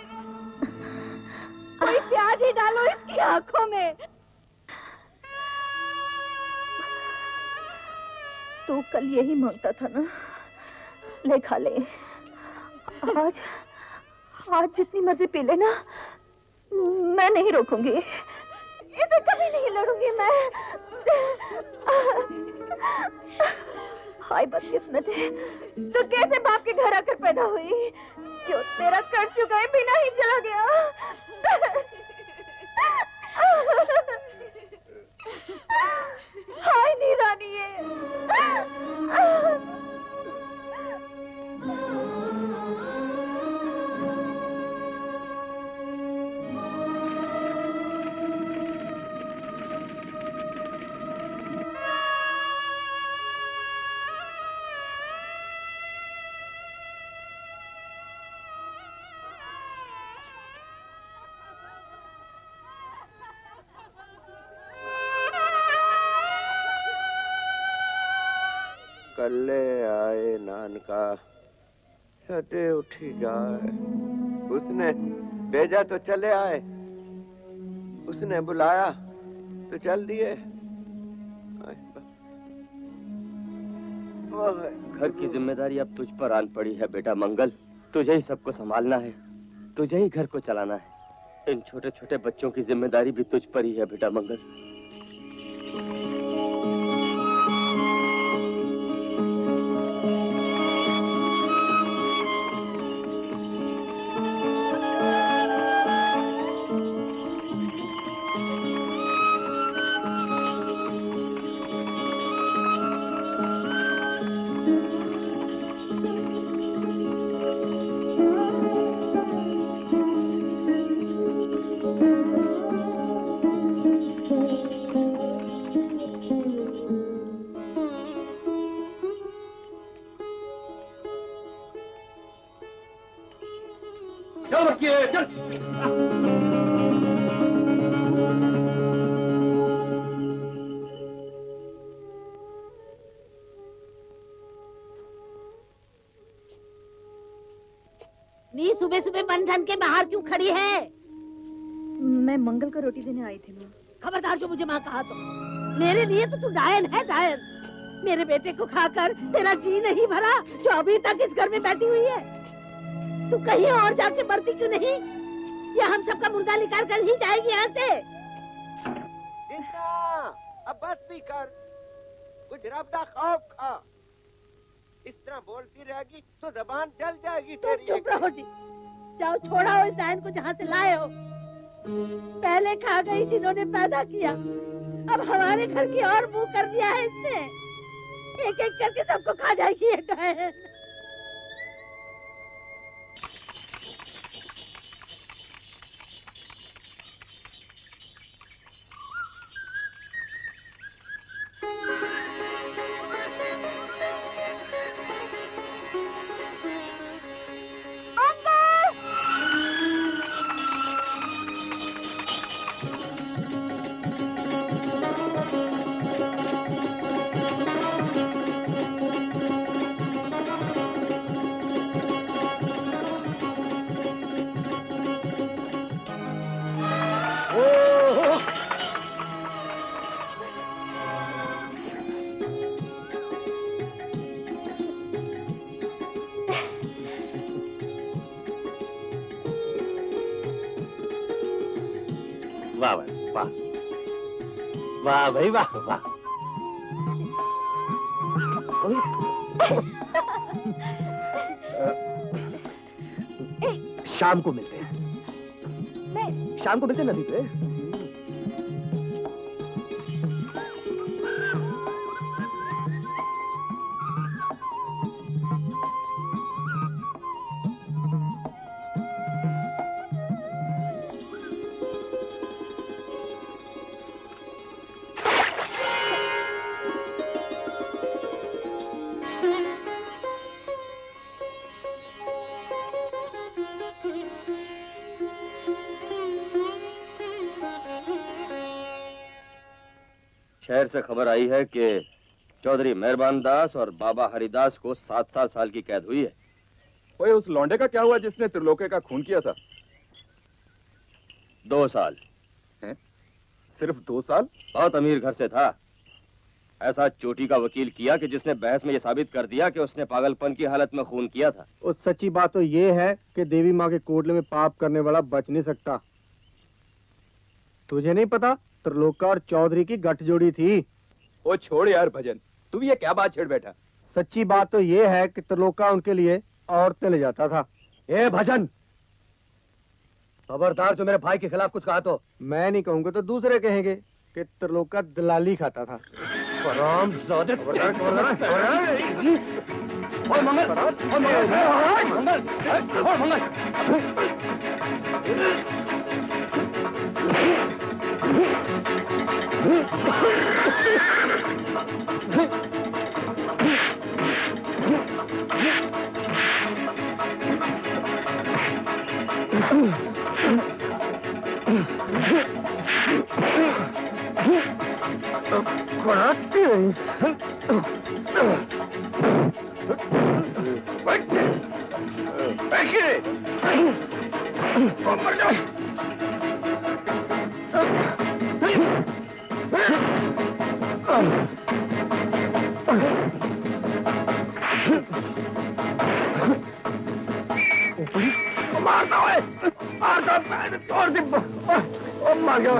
कोई प्याज ही डालो इसकी आंखों में। तू कल यही मांगता था ना, ले खा ले। आज जितनी मर्जी पी लेना, मैं नहीं रोकूंगी, इसे कभी नहीं लड़ूंगी मैं। हाय बदकिस्मत है, तू कैसे बाप के घर आकर पैदा हुई, जो तेरा कर चुका है बिना ही चला गया। हाय नी रानी ये। कल्ले आए नानका सते उठी जाए। उसने भेजा तो चले आए, उसने बुलाया तो चल दिए। घर की जिम्मेदारी अब तुझ पर आन पड़ी है बेटा मंगल। तुझे ही सबको संभालना है, तुझे ही घर को चलाना है। इन छोटे छोटे बच्चों की जिम्मेदारी भी तुझ पर ही है बेटा मंगल। नी सुबह सुबह बन ठन के बाहर क्यों खड़ी है? मैं मंगल को रोटी देने आई थी माँ। खबरदार जो मुझे माँ कहा तो। मेरे लिए तो तू डायन है, डायन। मेरे बेटे को खाकर तेरा जी नहीं भरा जो अभी तक इस घर में बैठी हुई है। तू कहीं और जाके मरती क्यों नहीं? या हम सबका मुर्दा निकाल कर ही जाएगी यहाँ से? अब बस भी कर, कुछ रब दा खौफ खा। इस तरह बोलती रहेगी तो जबान जल जाएगी तेरी। चुप रहो जी, जाओ छोड़ाओ इस डायन को जहाँ से लाए हो। पहले खा गई जिन्होंने पैदा किया, अब हमारे घर की और मुंह कर दिया है इसने। एक एक करके सबको खा जाएगी ये डायन। वाह भाई वाह, वाह भाई वाह वाह। शाम को मिलते हैं, शाम को मिलते हैं नदी पे। शहर से खबर आई है कि चौधरी मेहरबान दास और बाबा हरिदास को 7 साल की कैद हुई है। ओए, उस लौंडे का क्या हुआ जिसने त्रिलोके का खून किया था? 2 साल। हैं? सिर्फ 2 साल? बहुत अमीर घर से था। ऐसा चोटी का वकील किया कि जिसने बहस में यह साबित कर दिया कि उसने पागलपन की हालत में खून किया था। और सच्ची बात तो ये है कि देवी माँ के कोटले में पाप करने वाला बच नहीं सकता। तुझे नहीं पता त्रिलोका और चौधरी की गठजोड़ी थी। ओ छोड़ यार भजन, तू भी ये क्या बात छेड़ बैठा? सच्ची बात तो ये है कि त्रिलोका उनके लिए औरतें ले जाता था। ए भजन, खबरदार जो मेरे भाई के खिलाफ कुछ कहा तो। मैं नहीं कहूंगा तो दूसरे कहेंगे कि त्रिलोका दलाली खाता था। हरामजादे, और मंगल, और मंगल, मारता है, मारता पैर तोड़ दे, मार गया।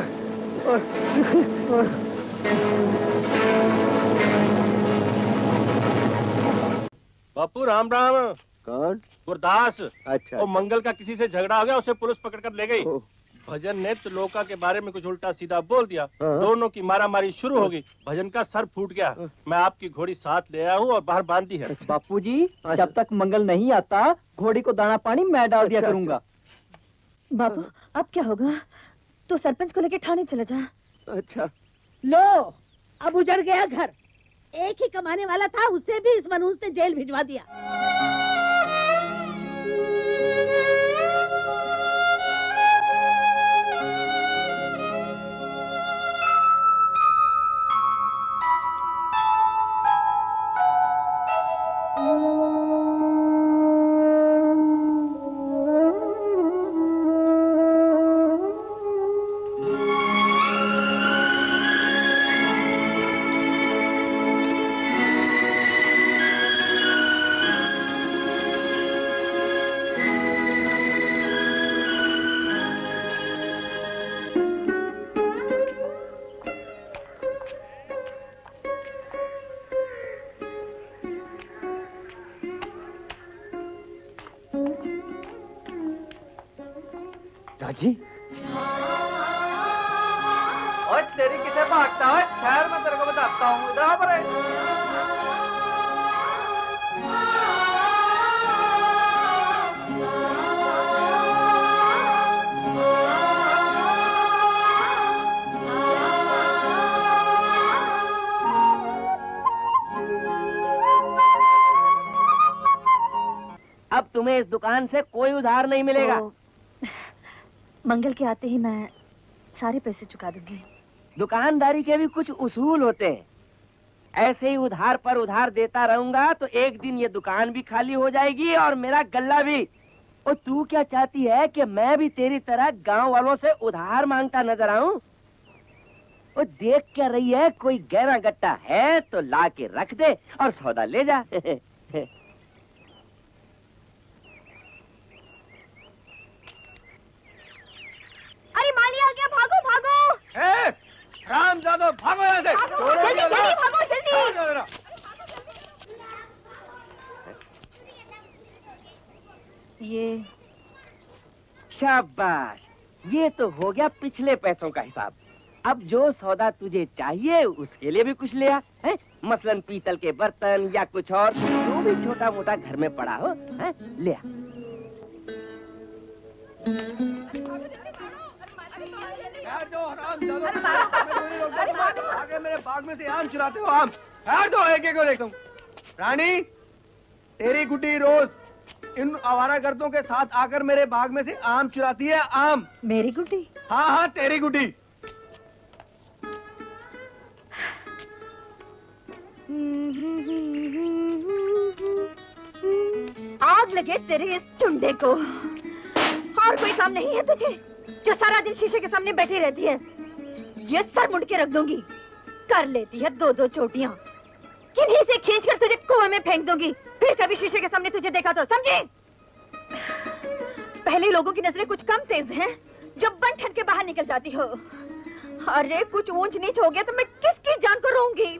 बापू राम राम। कौन? गुरदास। अच्छा। और मंगल का किसी से झगड़ा हो गया, उसे पुलिस पकड़ कर ले गई। भजन ने त्रिलोका के बारे में कुछ उल्टा सीधा बोल दिया। दोनों की मारामारी शुरू हो गई। भजन का सर फूट गया। मैं आपकी घोड़ी साथ ले आया हूँ और बाहर बांध दी है। बापूजी, जब तक मंगल नहीं आता घोड़ी को दाना पानी मैं डाल दिया करूंगा। बाबू अब क्या होगा? तो सरपंच को लेके थाने चला जा। अच्छा। लो, अब उजड़ गया घर। एक ही कमाने वाला था, उसे भी इस मनहूस ने जेल भिजवा दिया। पिताजी और तेरी किसे भागता है? ठहर, मैं तेरे को बताता हूँ। इधर आ परे। अब तुम्हें इस दुकान से कोई उधार नहीं मिलेगा। मंगल के आते ही मैं सारे पैसे चुका दूंगी। दुकानदारी के भी कुछ उसूल होते हैं। ऐसे ही उधार पर उधार देता रहूंगा तो एक दिन ये दुकान भी खाली हो जाएगी और मेरा गल्ला भी। और तू क्या चाहती है कि मैं भी तेरी तरह गांव वालों से उधार मांगता नजर आऊं? और देख क्या रही है, कोई गहरा गट्टा है तो ला के रख दे और सौदा ले जा। अरे माली आ गया, भागो भागो। राम जादव, भागो यहाँ से। जल्दी जल्दी भागो, जल्दी। ये शाबाश, ये तो हो गया पिछले पैसों का हिसाब। अब जो सौदा तुझे चाहिए उसके लिए भी कुछ ले आ, है? मसलन पीतल के बर्तन या कुछ और जो भी छोटा मोटा घर में पड़ा हो, है? ले आ। आगे मेरे बाग में से आम चुराते हो आम। ठहर दो, एक एक को देखता हूँ। रानी, तेरी गुड्डी रोज इन आवारागर्दों के साथ आकर मेरे बाग में से आम चुराती है। आम। मेरी गुड्डी? हाँ हाँ, तेरी गुड्डी। आग लगे तेरे इस चुंडे को। और कोई काम नहीं है तुझे जो सारा दिन शीशे के सामने बैठी रहती है? ये सर मुड़ के रख दूंगी। कर लेती है दो दो चोटियां, किन्हीं से खींचकर तुझे कुएं में फेंक दूंगी। फिर कभी शीशे के सामने तुझे देखा तो समझे? पहले लोगों की नजरें कुछ कम तेज हैं, जब बन ठन के बाहर निकल जाती हो। अरे कुछ ऊंच नीच हो गया तो मैं किसकी जान को रोऊंगी?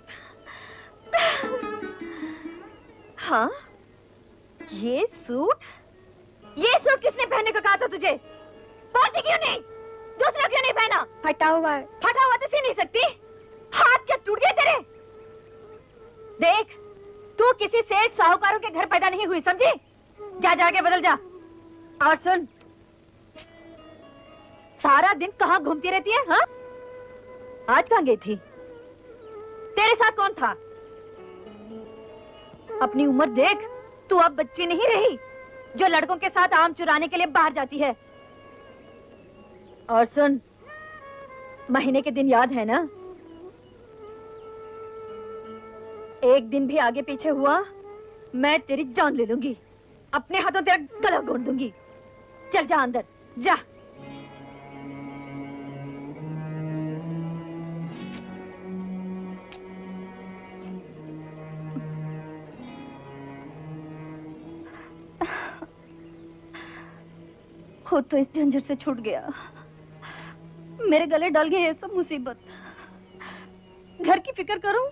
हाँ, ये सूट किसने पहनने को कहा था तुझे? बोलती क्यों नहीं? दूसरा क्यों नहीं पहना? फटा हुआ है। फटा हुआ तो सी नहीं सकती? हाथ क्या टूट गए तेरे? देख, तू किसी सेठ साहूकारों के घर पैदा नहीं हुई, समझी? जा जाके बदल जा। और सुन, सारा दिन कहाँ घूमती रहती है? हाँ, आज कहाँ गई थी? तेरे साथ कौन था? अपनी उम्र देख, तू अब बच्ची नहीं रही जो लड़कों के साथ आम चुराने के लिए बाहर जाती है। और सुन, महीने के दिन याद है ना? एक दिन भी आगे पीछे हुआ मैं तेरी जान ले लूंगी। अपने हाथों तेरा गला घोंट दूंगी। चल जा अंदर जा। खुद तो इस झंझट से छूट गया, मेरे गले डल गई ये सब मुसीबत। घर की फिक्र करूं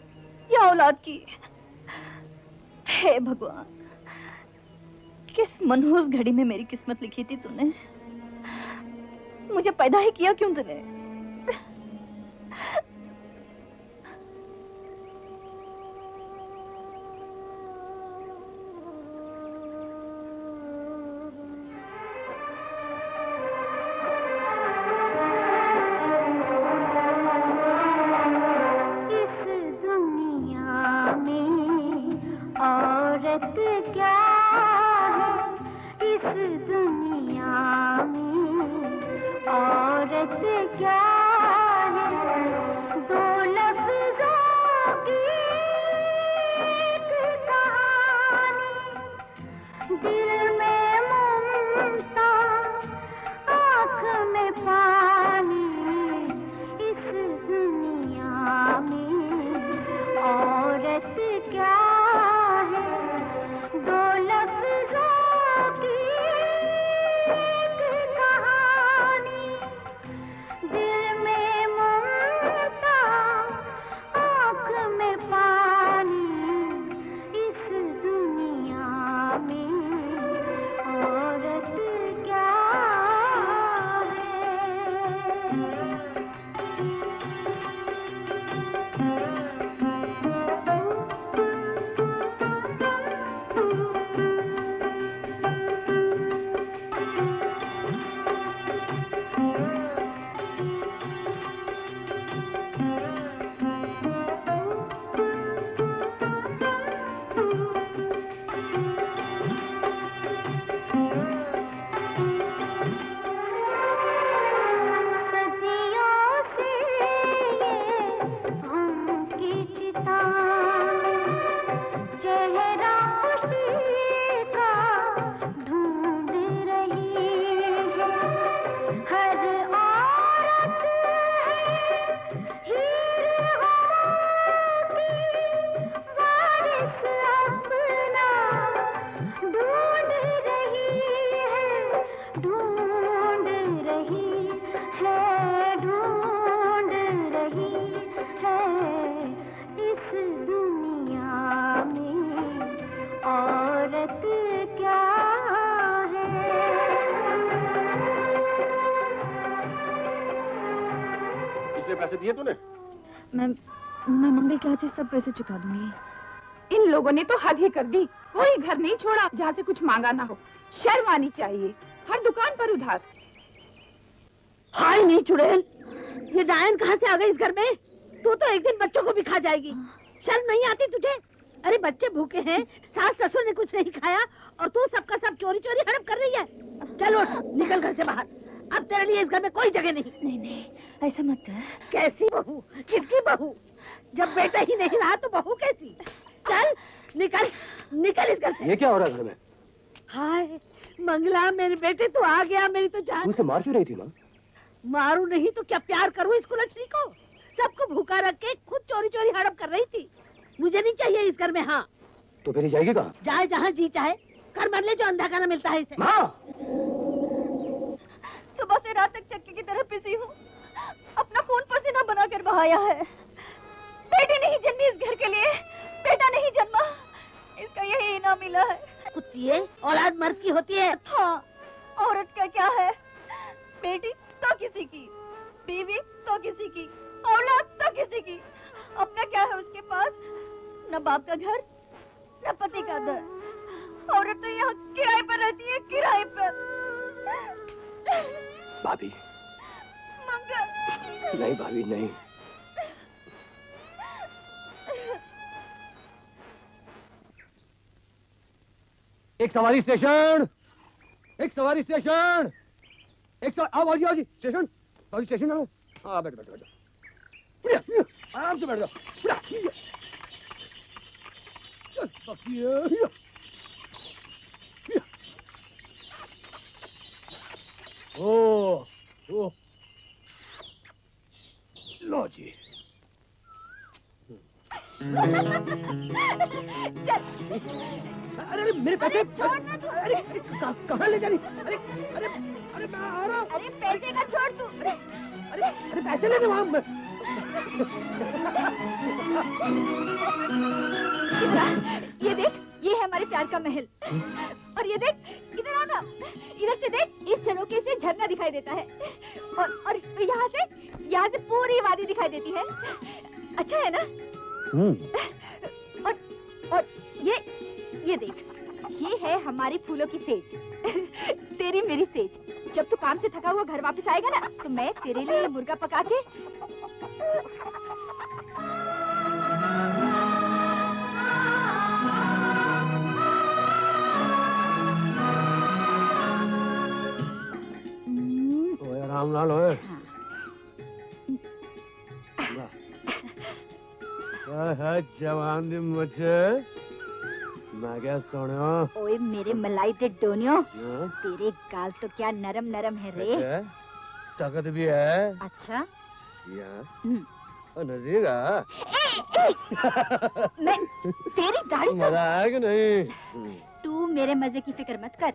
या औलाद की? हे भगवान, किस मनहूस घड़ी में मेरी किस्मत लिखी थी तूने? मुझे पैदा ही किया क्यों तूने? दिल दिए तूने? मैं मंगल के हाथ सब पैसे चुका दूंगी। इन लोगों ने तो हद ही कर दी। कोई घर नहीं छोड़ा जहाँ से कुछ मांगा ना हो। शर्म आनी चाहिए। हर दुकान पर उधार। हाय नहीं चुड़ैल, ये डायन कहाँ से आ गई इस घर में? तू तो एक दिन बच्चों को भी खा जाएगी। शर्म नहीं आती तुझे? अरे बच्चे भूखे हैं, सास ससुर ने कुछ नहीं खाया और तू सबका सब चोरी चोरी हड़प कर रही है। चलो निकल घर से बाहर। अब तेरे लिए इस घर में कोई जगह नहीं। नहीं नहीं, ऐसा मत कर। कैसी बहू? किसकी बहू? जब बेटा ही नहीं रहा तो बहू कैसी? चल निकल, निकल इस घर से। ये क्या हो रहा है घर में? हाय मंगला, मेरे बेटे तू आ गया। मेरी तो जान। तू उसे मार क्यों रही थी माँ? मारू नहीं तो क्या प्यार करूँ इस कुलच्छनी को? सबको भूखा रख के खुद चोरी चोरी हड़प कर रही थी। मुझे नहीं चाहिए इस घर में। हाँ तो फिर जाएगी कहाँ? जाए जहाँ जी चाहे, कर मर ले जो अंधा खाना मिलता है इसे। माँ! सुबह से रात तक चक्की की तरह पिसी हूँ। अपना खून पसीना बना कर बहाया है। बेटी नहीं जन्मी इस घर के लिए, बेटा नहीं जन्मा, इसका यही इनाम मिला है। कुत्तिए, औलाद मर्द की होती है। हाँ, औरत का क्या है? बेटी तो किसी की, बीवी तो किसी की, औलाद तो किसी की। अपना क्या है उसके पास? न बाप का घर, न पति का दर। औरत तो यहाँ किराए पर रहती है, किराए पर। भाभी मंगल। नहीं भाभी नहीं। एक सवारी स्टेशन, एक सवारी स्टेशन, एक सवारी। आओ बाजी, बाजी स्टेशन, बाजी स्टेशन आओ। हाँ बैठ बैठ बैठ, बढ़िया, आराम से बैठ जाओ। बढ़िया, ओ लो जी। चल। अरे मेरे पैसे छोड़ना तू। अरे कहाँ ले जा रही? अरे अरे अरे मैं आ रहा हूँ। अरे पैसे का छोड़ तू। अरे अरे पैसे लेने वहाँ ये देख, ये है हमारे प्यार का महल। और ये देख, इधर आना, इधर से देख, इस झरोखे से झरना दिखाई देता है। और यहाँ से पूरी वादी दिखाई देती है। अच्छा है ना? और ये देख, ये है हमारी फूलों की सेज। तेरी मेरी सेज। जब तू काम से थका हुआ घर वापस आएगा ना, तो मैं तेरे लिए मुर्गा पका के आराम नाल होए। है जवान दी मुझे मैं क्या सुनो। ओए मेरे मलाई ते डोनियो, तेरे गाल तो क्या नरम नरम है रे। सख्त भी है। अच्छा नजीगा मैं तेरी दाढ़ी मजा आया कि नहीं? तू मेरे मजे की फिक्र मत कर,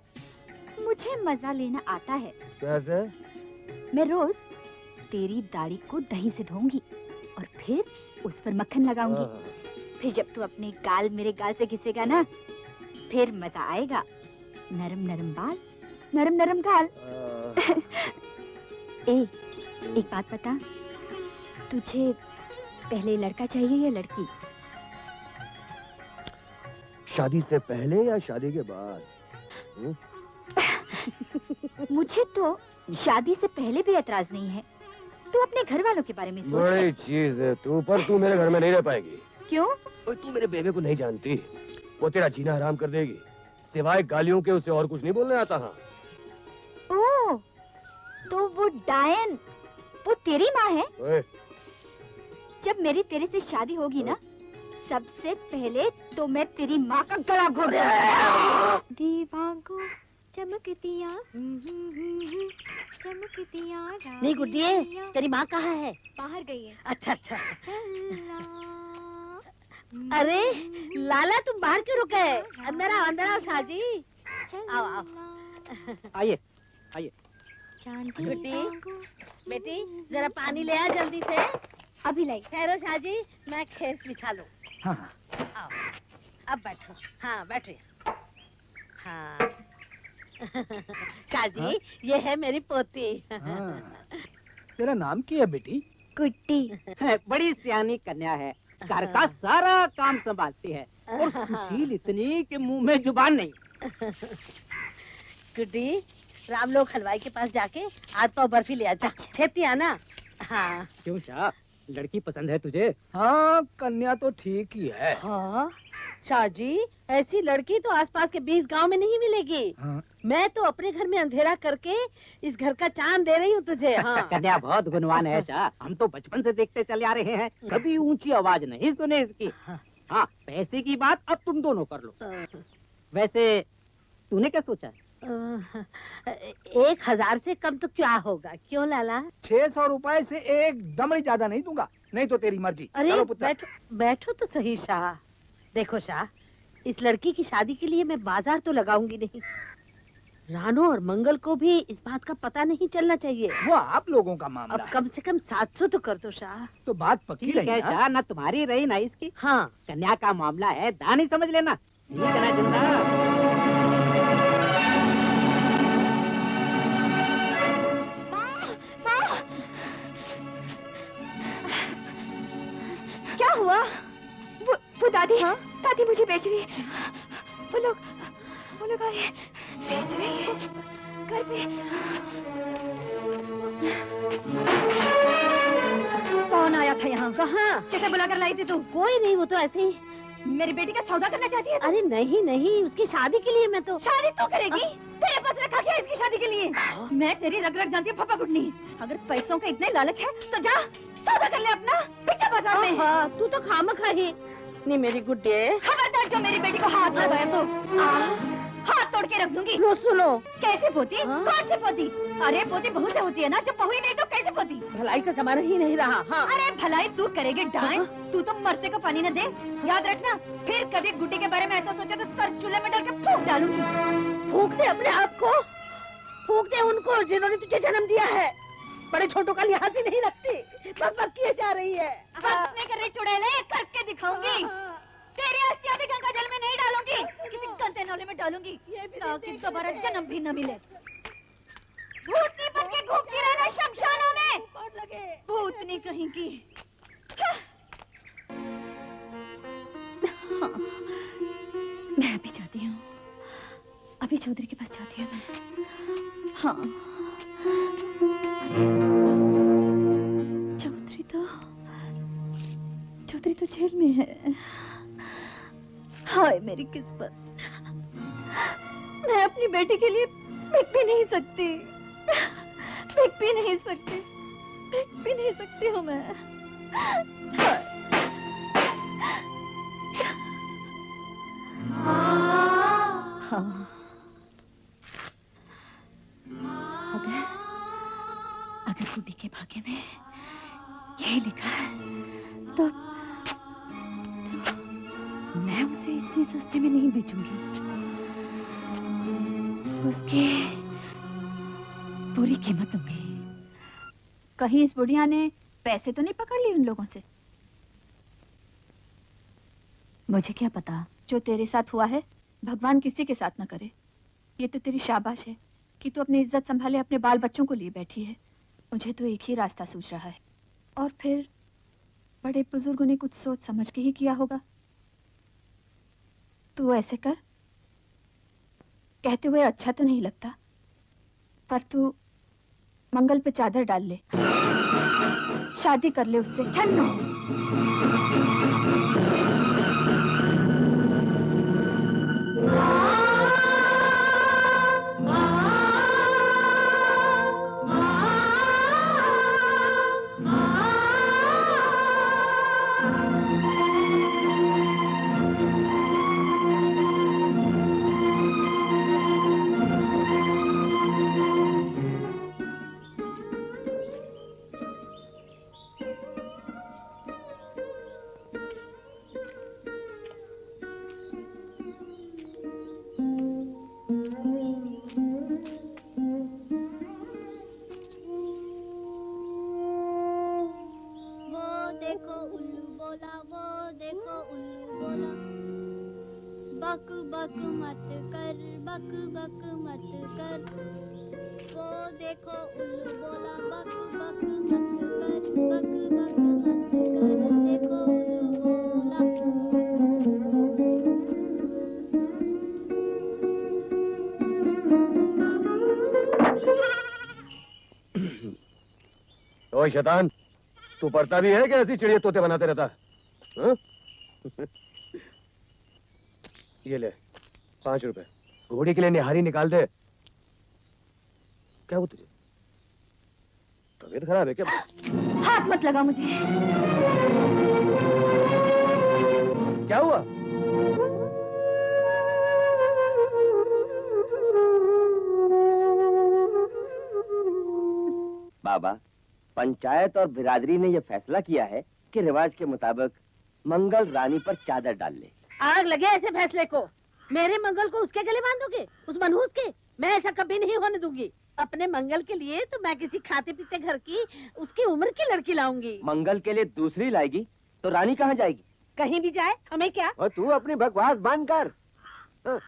मुझे मजा लेना आता है। कैसे? मैं रोज तेरी दाढ़ी को दही से धोऊंगी और फिर उस पर मक्खन लगाऊंगी। फिर जब तू अपने गाल मेरे गाल से घिसेगा ना, फिर मजा आएगा। नरम नरम बाल, नरम नरम गाल। एक बात बता, तुझे पहले लड़का चाहिए या लड़की? शादी से पहले या शादी के बाद? मुझे तो शादी से पहले भी एतराज नहीं है। तू अपने घर वालों के बारे में सोच। बड़ी चीज है तू, पर तू मेरे घर में नहीं रह पाएगी। क्यों? तू मेरे बेबे को नहीं जानती, वो तेरा जीना हराम कर देगी। सिवाय गालियों के उसे और कुछ नहीं बोलने आता। हाँ। ओह, तो वो डायन, वो तेरी माँ है? जब मेरी तेरे से शादी होगी ना, सबसे पहले तो मैं तेरी माँ का गला घोट दूंगी। दीवांगो चमकतिया नहीं गुड्डिए, तेरी माँ कहाँ है? बाहर गई है। अच्छा अच्छा। अरे लाला, तुम बाहर क्यों रुके? अंदर आओ शाहजी। आओ आओ। आइए आइए। गुड्डी बेटी, जरा पानी ले आ जल्दी से। अभी लाई। ठहरो शाहजी, मैं खेस बिछा लूं। हाँ। आओ, अब बैठो। हाँ बैठो। हाँ शाहजी, हाँ? ये है मेरी पोती। हाँ। तेरा नाम क्या है बेटी? कुट्टी। बड़ी सियानी कन्या है, घर का सारा काम संभालती है और सुशील इतनी कि मुंह में जुबान नहीं। गुड्डी, रामलोक हलवाई के पास जाके हाथ पाव बर्फी ले आजा। छेती आना। हाँ। क्यों शाह, लड़की पसंद है तुझे? हाँ, कन्या तो ठीक ही है। हाँ शाह जी, ऐसी लड़की तो आसपास के 20 गांव में नहीं मिलेगी। हाँ। मैं तो अपने घर में अंधेरा करके इस घर का चांद दे रही हूँ तुझे। हाँ। कन्या बहुत गुणवान है शाह, हम तो बचपन से देखते चले आ रहे हैं, कभी ऊंची आवाज नहीं सुने इसकी। हाँ, पैसे की बात अब तुम दोनों कर लो। वैसे तूने क्या सोचा है? 1000 से कम तो क्या होगा, क्यों लाला? 600 रुपए से एक दम ज्यादा नहीं दूंगा, नहीं तो तेरी मर्जी। अरे चलो पुत्र। बैठो बैठो तो सही शाह। देखो शाह, इस लड़की की शादी के लिए मैं बाजार तो लगाऊंगी नहीं। रानो और मंगल को भी इस बात का पता नहीं चलना चाहिए। वो आप लोगों का मामला अब कम से कम 700 तो कर दो शाह। तो बात पक्की रही ना? शाह, ना तुम्हारी रही ना इसकी। हाँ, कन्या का मामला है, दानी समझ लेना। ठीक है ना जिंदा? क्या हुआ? वो दादी, हाँ? दादी मुझे बेच रही है। वो लोग आए, बेच रही है घर पे। कौन आया था यहाँ? कहाँ? कैसे बुला कर लाई थी तू? कोई नहीं, वो तो ऐसे ही। मेरी बेटी का सौदा करना चाहती है? अरे नहीं नहीं, उसकी शादी के लिए मैं तो। शादी तो करेगी? तेरे पास रखा क्या इसकी शादी के लिए? मैं तेरी रग रग जानती हूँ फप्पा गुडनी। अगर पैसों का इतने लालच है तो जा सौदा कर ले अपना, बिचा बाजार में। हाँ, तू तो खामखा ही नहीं मेरी गुड्डे। खबरदार जो मेरी बेटी को हाथ लगाया तो हाथ तोड़ के रख दूंगी। लो सुनो। कैसे पोती? कौन सी पोती? अरे पोती बहू से होती है ना, जब बहू ही नहीं तो कैसे पोती? भलाई का जमाना ही नहीं रहा। हाँ। अरे भलाई तू करेगी डाइन, तू तो मरते को पानी न दे। याद रखना, फिर कभी गुड्डी के बारे में ऐसा सोचा तो सर चूल्हे में डाल के फूंक डालूंगी। फूंक दे अपने आप को, फूंक दे उनको जिन्होंने तुझे जन्म दिया है। बड़े छोटों का लिहाज ही नहीं रखती, बक बक किए जा रही है। नहीं कर रही चुड़ैले, करके दिखाऊंगी। तेरी अस्थियां भी गंगा जल में नहीं डालूंगी, किसी गंदे नाले में डालूंगी ताकि दोबारा जन्म भी न मिले। भूतनी बन के घूमती रहना शमशानों में, भूतनी कहीं की। मैं अभी जाती हूँ, अभी चौधरी के पास जाती हूँ मैं। हाँ, चौधरी तो जेल में है। हाय मेरी किस्मत, मैं अपनी बेटी के लिए बिक भी नहीं सकती, बिक भी नहीं सकती, बिक भी नहीं सकती हूँ मैं। हाँ, अगर गुड्डी के भाग्य में यही लिखा है तो मैं उसे इतनी सस्ते में नहीं बेचूंगी, उसकी पूरी कीमत दूंगी। कहीं इस बुढ़िया ने पैसे तो नहीं पकड़ लिए उन लोगों से? मुझे क्या पता, जो तेरे साथ हुआ है भगवान किसी के साथ ना करे। ये तो तेरी शाबाश है कि तू अपनी इज्जत संभाले, अपने बाल बच्चों को लिए बैठी है। मुझे तो एक ही रास्ता सूझ रहा है, और फिर बड़े बुजुर्गों ने कुछ सोच समझ के ही किया होगा। तू ऐसे कर, कहते हुए अच्छा तो नहीं लगता, पर तू मंगल पे चादर डाल ले, शादी कर ले उससे। छन्नू, वो देखो उल्लू बोला बक बक मत कर, बक बक मत कर, देखो उल्लू बोला। ओए शैतान, तू पढ़ता भी है कि ऐसी चिड़िया तोते बनाते रहता है? हाँ? ये ले 5 रुपए, घोड़ी के लिए निहारी निकाल दे। क्या हुआ तुझे? तबीयत खराब है क्या? हाथ मत लगा मुझे। क्या हुआ? बाबा, पंचायत और बिरादरी ने यह फैसला किया है कि रिवाज के मुताबिक मंगल रानी पर चादर डाल ले। आग लगे ऐसे फैसले को। मेरे मंगल को उसके गले बांधोगे, उस मनहूस के? मैं ऐसा कभी नहीं होने दूंगी। अपने मंगल के लिए तो मैं किसी खाते पीते घर की उसकी उम्र की लड़की लाऊंगी। मंगल के लिए दूसरी लाएगी तो रानी कहाँ जाएगी? कहीं भी जाए, हमें क्या? और तू अपनी बकवास बंद कर। हाँ,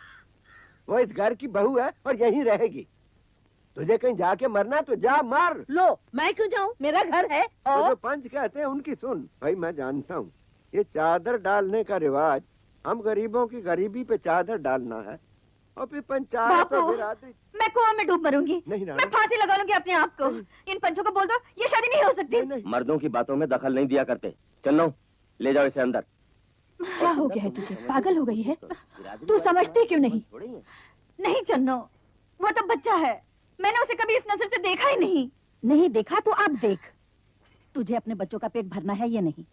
वो इस घर की बहू है और यहीं रहेगी। तुझे कहीं जाके मरना तो जा मर। लो, मैं क्यों जाऊं? मेरा घर है। तो और जो पंच कहते हैं उनकी सुन। भाई मैं जानता हूँ ये चादर डालने का रिवाज हम गरीबों की गरीबी पे चादर डालना है, और फिर पंचायत और बिरादरी। मैं कुआं में डूब मरूंगी। नहीं मैं फांसी लगा लूंगी अपने आप को। इन पंचों को बोल दो ये शादी नहीं हो सकती। मर्दों की बातों में दखल नहीं दिया करते। चलो ले जाओ इसे अंदर। क्या हो गया है तुझे? पागल हो गई है? तू समझती क्यों नहीं? नहीं चन्नो, वो तो बच्चा है। मैंने उसे कभी इस नजर से देखा ही नहीं। नहीं देखा तो अब देख। तुझे अपने बच्चों का पेट भरना है या नहीं?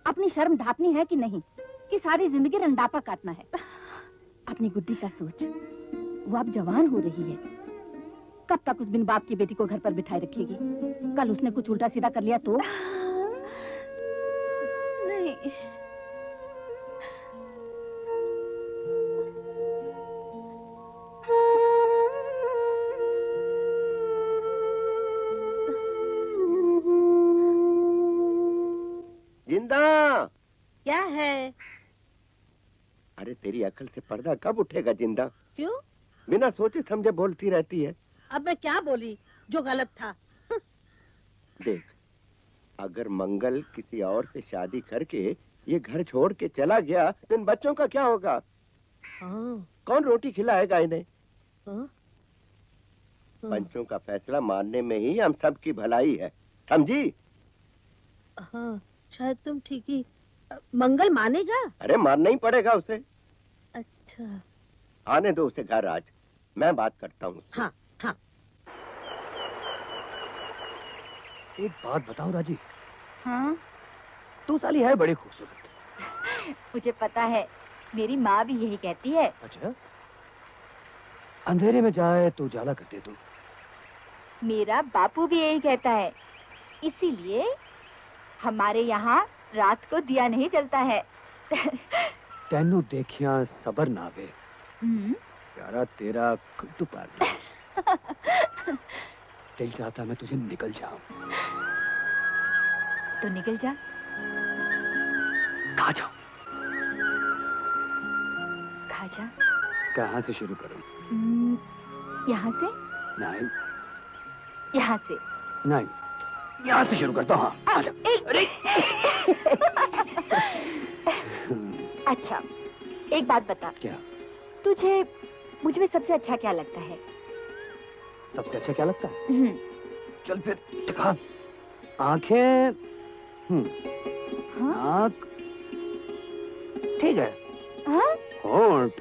अपनी शर्म ढांपनी है कि नहीं? कि सारी जिंदगी रंडापा काटना है? अपनी गुड्डी का सोच। वो अब जवान हो रही है। कब तक उस बिन बाप की बेटी को घर पर बिठाए रखेगी? कल उसने कुछ उल्टा सीधा कर लिया तो? नहीं। जिंदा, क्या है? अरे तेरी अकल से पर्दा कब उठेगा जिंदा? क्यों? बिना सोचे समझे बोलती रहती है। अब मैं क्या बोली जो गलत था? देख, अगर मंगल किसी और से शादी करके ये घर छोड़ के चला गया तो इन बच्चों का क्या होगा? हाँ। कौन रोटी खिलाएगा इन्हें? हाँ? पंचों का फैसला मानने में ही हम सब की भलाई है, समझी? हाँ, शायद तुम ठीक ही। मंगल मानेगा? अरे मानना ही पड़ेगा उसे। अच्छा। आने दो उसे घर आज, मैं बात करता हूँ। हाँ हाँ। एक बात बताओ राजी, हाँ? तू साली है बड़ी खूबसूरत। मुझे पता है, मेरी माँ भी यही कहती है। अच्छा, अंधेरे में जाए तो उजाला कर दे तू। मेरा बापू भी यही कहता है, इसीलिए हमारे यहाँ रात को दिया नहीं जलता है। तेनू देखिया सबर ना वे प्यारा तेरा गुड्डू पार। दिल चाहता मैं तुझे निकल जाऊं। तो निकल जा। कहाँ जाऊं? खा जा। कहाँ से शुरू करूं? यहाँ से? नहीं। यहाँ से? नहीं, यहाँ से शुरू करता हूँ। हाँ, आजा। अच्छा, एक बात बता। क्या? तुझे मुझ में सबसे अच्छा क्या लगता है? सबसे अच्छा क्या लगता है? चल फिर दिखा। आंखें, नाक, ठीक है। हाँ? होंठ,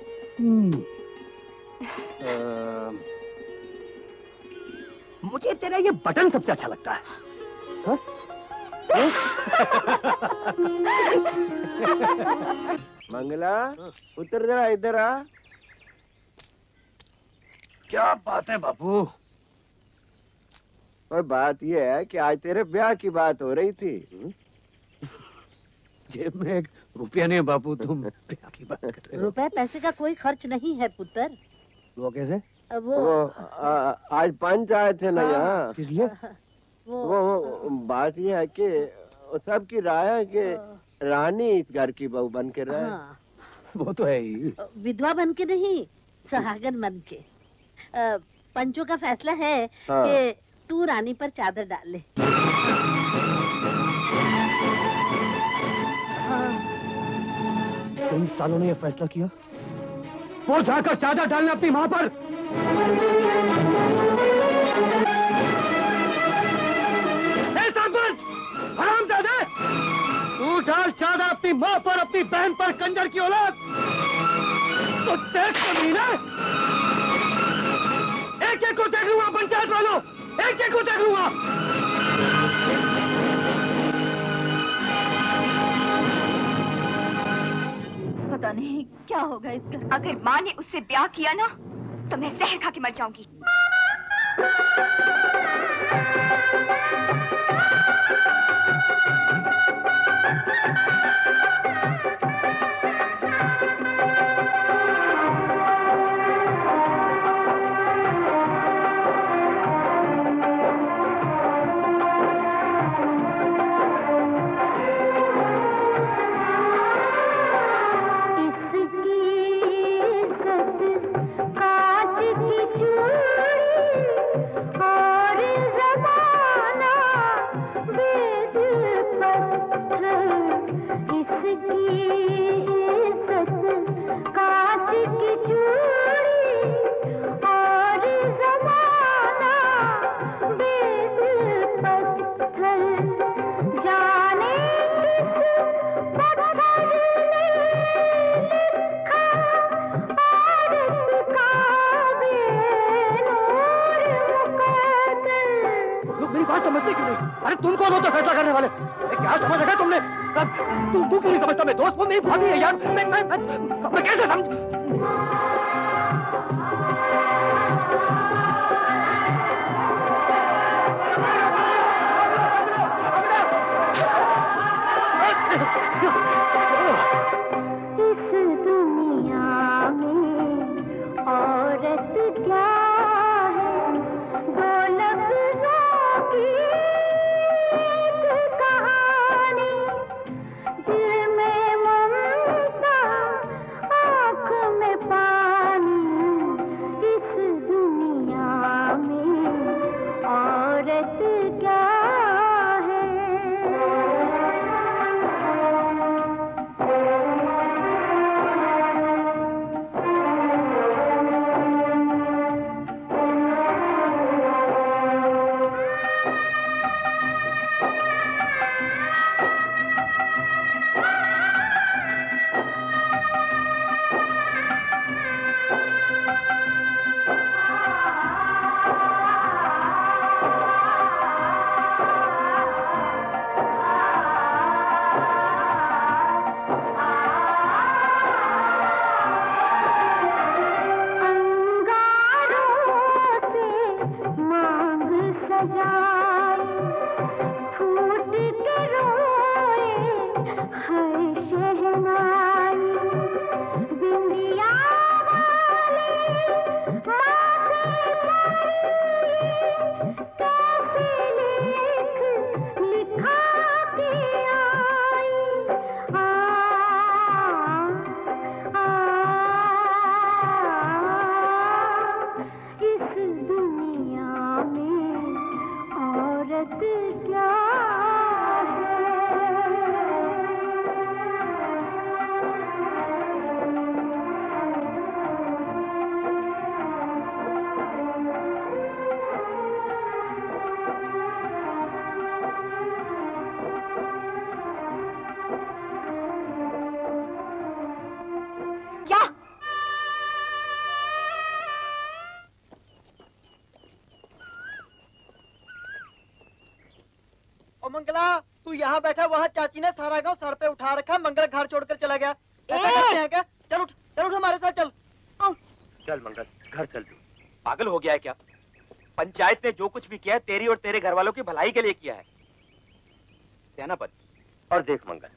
मुझे तेरा ये बटन सबसे अच्छा लगता है। हाँ? मंगला, उतर जरा इधर आ। क्या बात है बापू? और बात ये है कि आज तेरे ब्याह की बात हो रही थी। जेब में एक रुपया नहीं है बापू, तुम ब्याह की बात कर रहे हो। रुपए पैसे का कोई खर्च नहीं है पुत्र। वो कैसे? वो आज पंच आए थे ना यहाँ। किस लिए? वो बात ये है कि सबकी राय है कि रानी इस घर की बहू बन के रहे। वो तो है ही। विधवा बन के नहीं, सहागन बन के। पंचों का फैसला है हाँ। कि तू रानी पर चादर डाल ले। इन सालों ने ये फैसला किया, वो जाकर चादर डालना अपनी मां पर। हरामजादे, तू डाल चादर अपनी मां पर, अपनी बहन पर, कंजर की औलाद। तो देख कमीना, एक एक को देख लूंगा पंचायत वालों, एक एक को देख लूंगा। पता नहीं क्या होगा इसका। अगर माँ ने उससे ब्याह किया ना तो मैं जहर खा के मर जाऊंगी। अरे तुम कौन हो तो फैसला करने वाले? क्या समझ रखा तुमने? तू क्यों नहीं समझता? मैं दोस्त हूँ, मेरी भाभी है यार। मैं कैसे समझ? मंगला, तू यहाँ बैठा, वहाँ चाची ने सारा गांव सर पे उठा रखा, मंगल घर छोड़कर चला गया। ऐसा करते हैं क्या? चल उठ हमारे साथ चल। चल मंगल, घर चल। तू पागल हो गया है क्या? पंचायत ने जो कुछ भी किया है तेरी और तेरे घर वालों की भलाई के लिए किया है। सेनापति, और देख मंगल,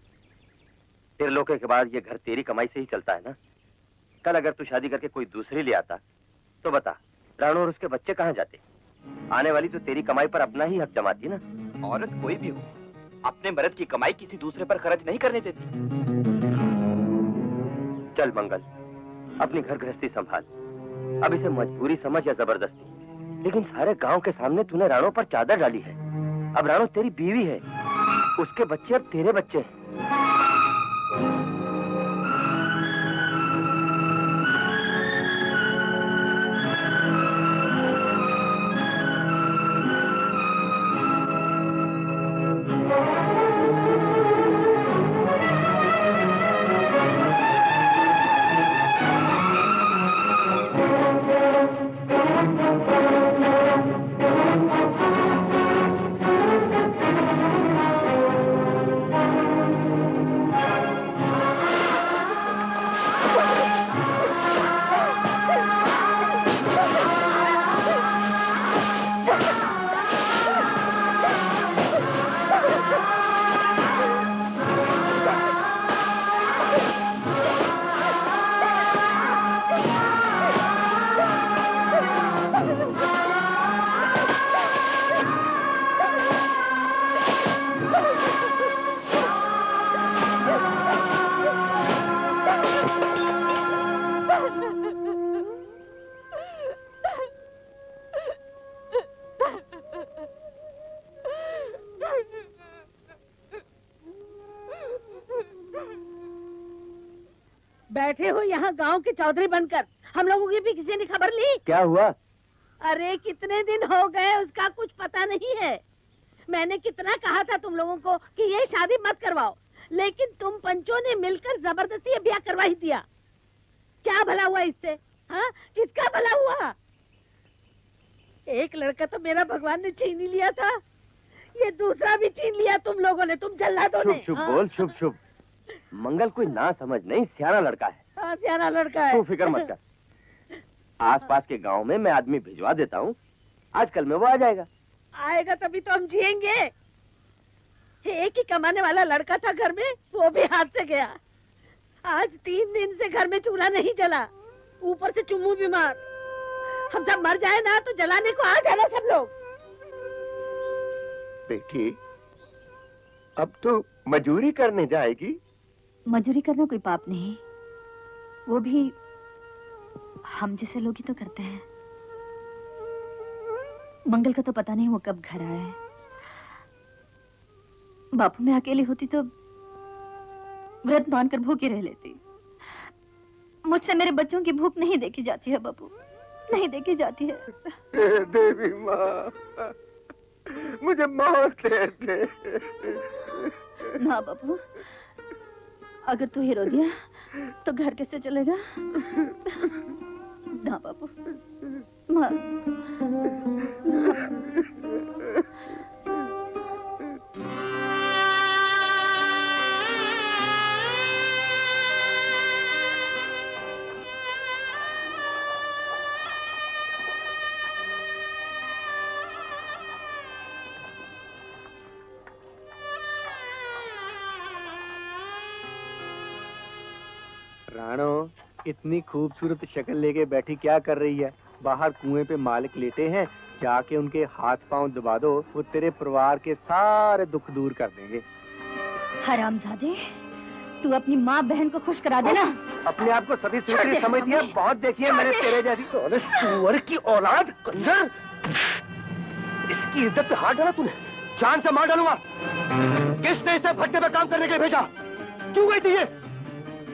तेरे लोके के बाद ये घर तेरी कमाई से ही चलता है ना। कल अगर तू शादी करके कोई दूसरी ले आता तो बता, राणू और उसके बच्चे कहाँ जाते? आने वाली तो तेरी कमाई पर अपना ही हक जमाती ना। औरत कोई भी हो, अपने मर्द की कमाई किसी दूसरे पर खर्च नहीं करने देती। चल मंगल, अपनी घर गृहस्थी संभाल। अब इसे मजबूरी समझ या जबरदस्ती, लेकिन सारे गांव के सामने तूने राणो पर चादर डाली है। अब राणो तेरी बीवी है, उसके बच्चे अब तेरे बच्चे हैं। बैठे हो यहाँ गांव के चौधरी बनकर, हम लोगों की भी किसी ने खबर ली? क्या हुआ? अरे कितने दिन हो गए उसका कुछ पता नहीं है। मैंने कितना कहा था तुम लोगों को कि ये शादी मत करवाओ, लेकिन तुम पंचों ने मिलकर जबरदस्ती ये ब्याह करवा ही दिया। क्या भला हुआ इससे? हाँ, किसका भला हुआ? एक लड़का तो मेरा भगवान ने छीन ही लिया था, ये दूसरा भी छीन लिया तुम लोगों ने, तुम जल्लादों ने। शुभ बोल, शुभ। मंगल कोई ना समझ नहीं, सियाना लड़का है। हाँ, सियाना लड़का है। तू फिक्र मत कर। आसपास के गांव में मैं आदमी भिजवा देता हूँ, आजकल में वो आ जाएगा। आएगा तभी तो हम जिएंगे। एक ही कमाने वाला लड़का था घर में, वो भी हाथ से गया। आज 3 दिन से घर में चूल्हा नहीं जला, ऊपर से चुम्मू बीमार। हम सब मर जाए ना तो जलाने को आ जाना सब लोग। बेटी, अब तो मजूरी करने जाएगी। मजूरी करना कोई पाप नहीं, वो भी हम जैसे लोग ही तो करते हैं। मंगल का तो पता नहीं वो कब घर आया है। बापू मैं अकेली होती तो व्रत मानकर भूखी रह लेती। मुझसे मेरे बच्चों की भूख नहीं देखी जाती है बापू, नहीं देखी जाती है। देवी माँ, मुझे मौत दे दे। ना बापू, अगर तू ही रो दिया तो घर कैसे चलेगा? ना बापू, माँ, राणो, इतनी खूबसूरत शक्ल लेके बैठी क्या कर रही है? बाहर कुएं पे मालिक लेटे हैं, जाके उनके हाथ पांव दबा दो, वो तेरे परिवार के सारे दुख दूर कर देंगे। हरामजादे, तू अपनी माँ बहन को खुश करा देना। अपने आप को सभी सूत्री समझती है, बहुत देखिए मेरे तेरे जैसी। अरे सुअर की औलाद, कंजर! इसकी इज्जत पे हाथ डाला तूने, जान से मार डालूंगा। किसने इसे भट्टे पे काम करने के लिए भेजा? क्यों गई थी ये?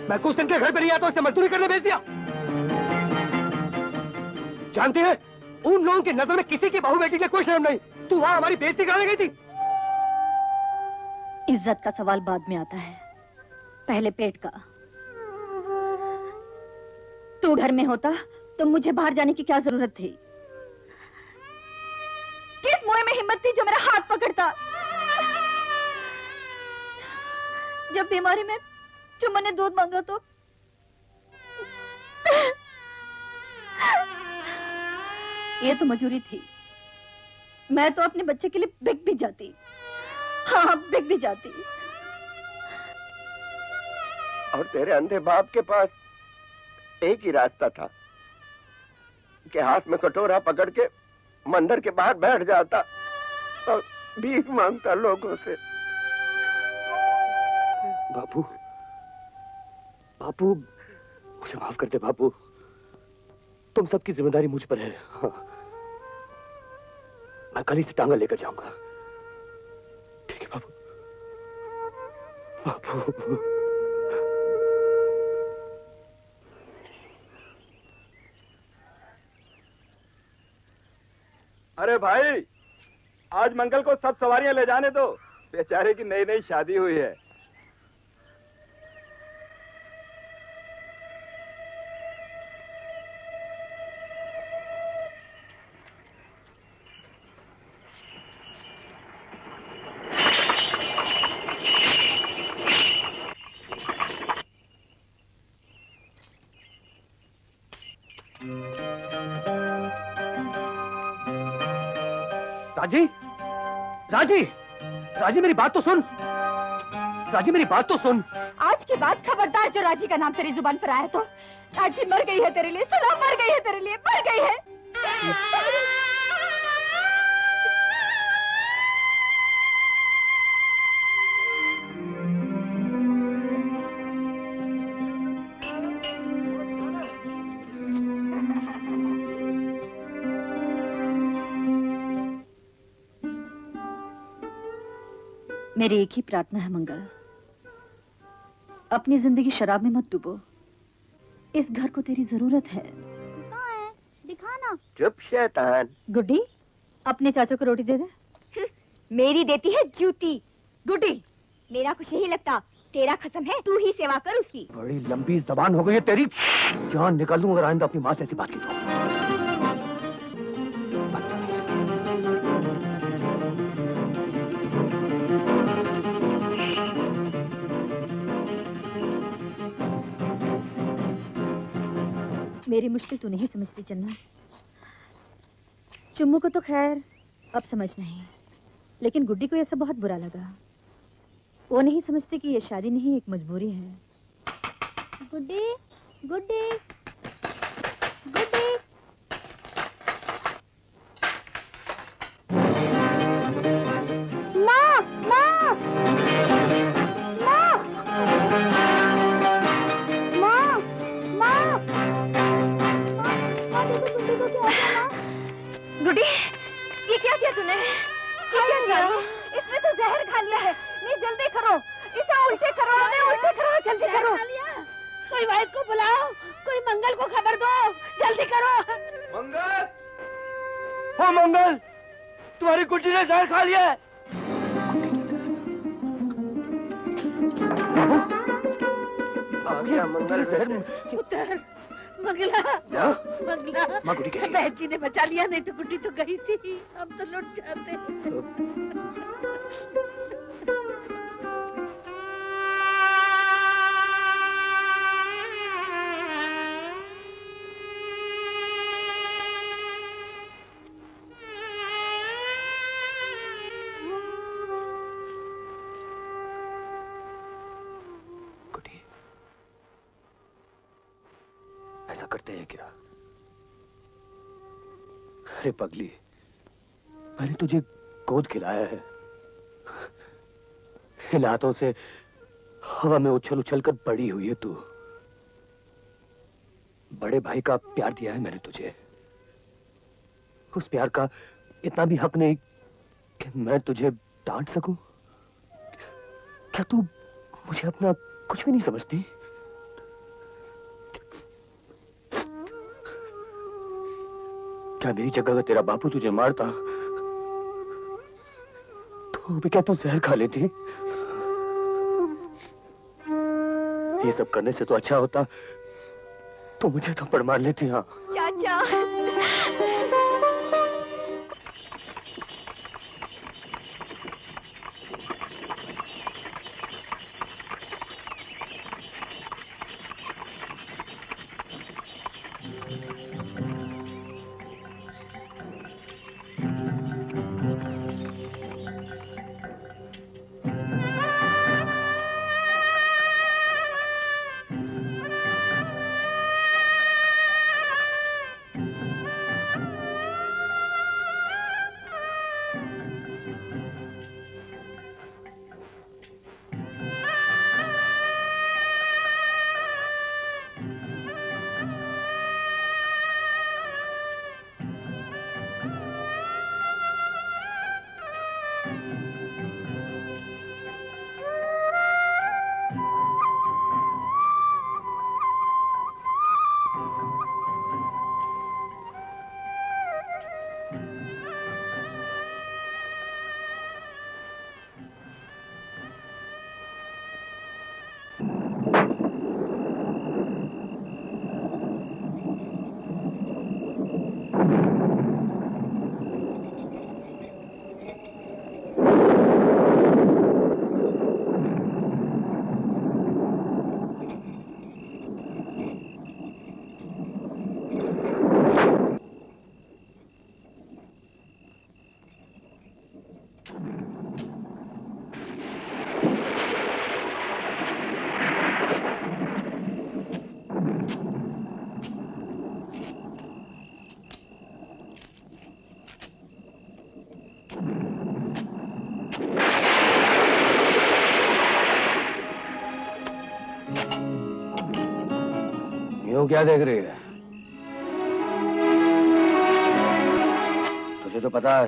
मैं कुछ दिन के घर पे नहीं आता, उसे मजदूरी करने भेज दिया। जानती है, उन लोगों की नजर में किसी की बहू बेटी के कोई शर्म नहीं। तू वहां हमारी बेइज्जती कराने गई थी। इज्जत का सवाल बाद में आता है, पहले पेट का। तू घर में होता तो मुझे बाहर जाने की क्या जरूरत थी? किस मुंह में हिम्मत थी जो मेरा हाथ पकड़ता? जब बीमारी में चुम्मा ने दूध मांगा तो ये तो मजूरी थी। मैं तो अपने बच्चे के लिए बिक भी जाती। हाँ, बिक भी जाती। और तेरे अंधे बाप के पास एक ही रास्ता था कि हाथ में कटोरा पकड़ के मंदिर के बाहर बैठ जाता और भीख मांगता लोगों से। बापू, बापू, मुझे माफ कर दे बापू। तुम सबकी जिम्मेदारी मुझ पर है। हाँ। मैं कल ही से टांगा लेकर जाऊंगा। ठीक है बाबू। बाबू। अरे भाई, आज मंगल को सब सवारियां ले जाने दो, बेचारे की नई नई शादी हुई है। राजी, राजी, राजी मेरी बात तो सुन। राजी मेरी बात तो सुन। आज के बाद खबरदार जो राजी का नाम तेरी जुबान पर आया तो राजी मर गई है तेरे लिए, सुनो, मर गई है तेरे लिए, मर गई है। मेरी एक ही प्रार्थना है मंगल, अपनी जिंदगी शराब में मत डूबो। इस घर को तेरी जरूरत है। कहाँ है? दिखाना। चुप शैतान। गुड्डी, अपने चाचू को रोटी दे दे। मेरी देती है जूती। गुड्डी, मेरा कुछ नहीं लगता, तेरा कसम है, तू ही सेवा कर उसकी। बड़ी लंबी जबान हो गई है तेरी, जान निकाल दूं अगर आइंदा अपनी माँ से ऐसी बात की तो। मेरी मुश्किल तू नहीं समझती चन्ना। चुम्मू को तो खैर अब समझ नहीं, लेकिन गुड्डी को यह सब बहुत बुरा लगा। वो नहीं समझती कि ये शादी नहीं, एक मजबूरी है। गुड्डी, गुड्डी, गुड्डी। माँ, माँ, माँ, माँ, माँ। गुड्डी को क्या हुआ माँ? गुड्डी, ये क्या किया तूने? ये क्या किया? इसने तो जहर खा लिया है। नहीं, जल्दी करो, इसे उल्टे करो, उल्टे करो, जल्दी करो। कोई वैद्य को बुलाओ, कोई मंगल को खबर दो, जल्दी करो। मंगल, हाँ मंगल, तुम्हारी गुड्डी ने जहर खा लिया है। आ गया मंगल। पुत्र, मंगला, मंगला, माँ गुड्डी कैसी है? बहन जी ने बचा लिया, नहीं तो गुड्डी तो गई थी। हम तो लुट जाते। ऐसा करते हैं क्या? अरे पगली, मैंने तुझे गोद खिलाया है, इन हाथों से हवा में उछल उछल कर बड़ी हुई है तू। बड़े भाई का प्यार दिया है मैंने तुझे, उस प्यार का इतना भी हक नहीं कि मैं तुझे डांट सकूं। क्या तू मुझे अपना कुछ भी नहीं समझती? क्या मेरी जगह अगर तेरा बापू तुझे मारता तो भी क्या तू जहर खा लेती? ये सब करने से तो अच्छा होता तो मुझे थप्पड़ मार लेती। हाँ चाचा। यूं क्या देख रही है? तुझे तो पता है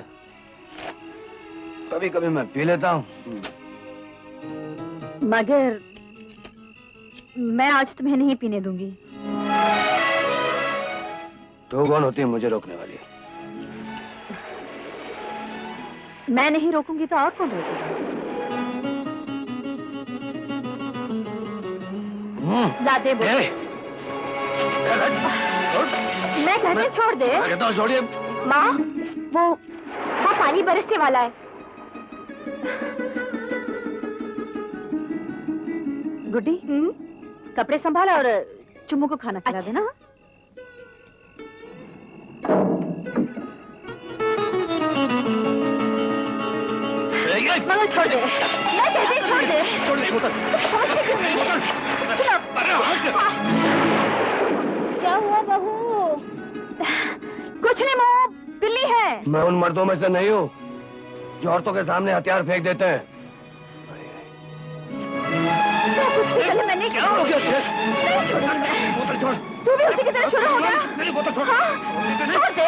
कभी कभी मैं पी लेता हूँ। मगर मैं आज तुम्हें नहीं पीने दूंगी। तू कौन होती है मुझे रोकने वाली? मैं नहीं रोकूंगी तो और कौन रोकेगा? दादे बोल। मैं कहते छोड़ दे। छोड़िए। माँ वो पानी बरसने वाला है। गुड्डी कपड़े संभाला और चुम्मू को खाना खिला देना। मगर छोड़ दे। मैं कहती छोड़ दे। छोड़ दे बोतल। छोड़ती क्यों नहीं? क्या हुआ बहू? कुछ नहीं माँ, बिल्ली है। मैं उन मर्दों में से नहीं हूँ जो औरतों के सामने हथियार फेंक देते हैं। कुछ भी पहले मैंने क्या हो गया? नहीं छोड़ूंगी मैं। बोतल छोड़। तू भी उसी की तरह शुरू हो गया? मेरी बोतल छोड़। हाँ, छोड़ दे।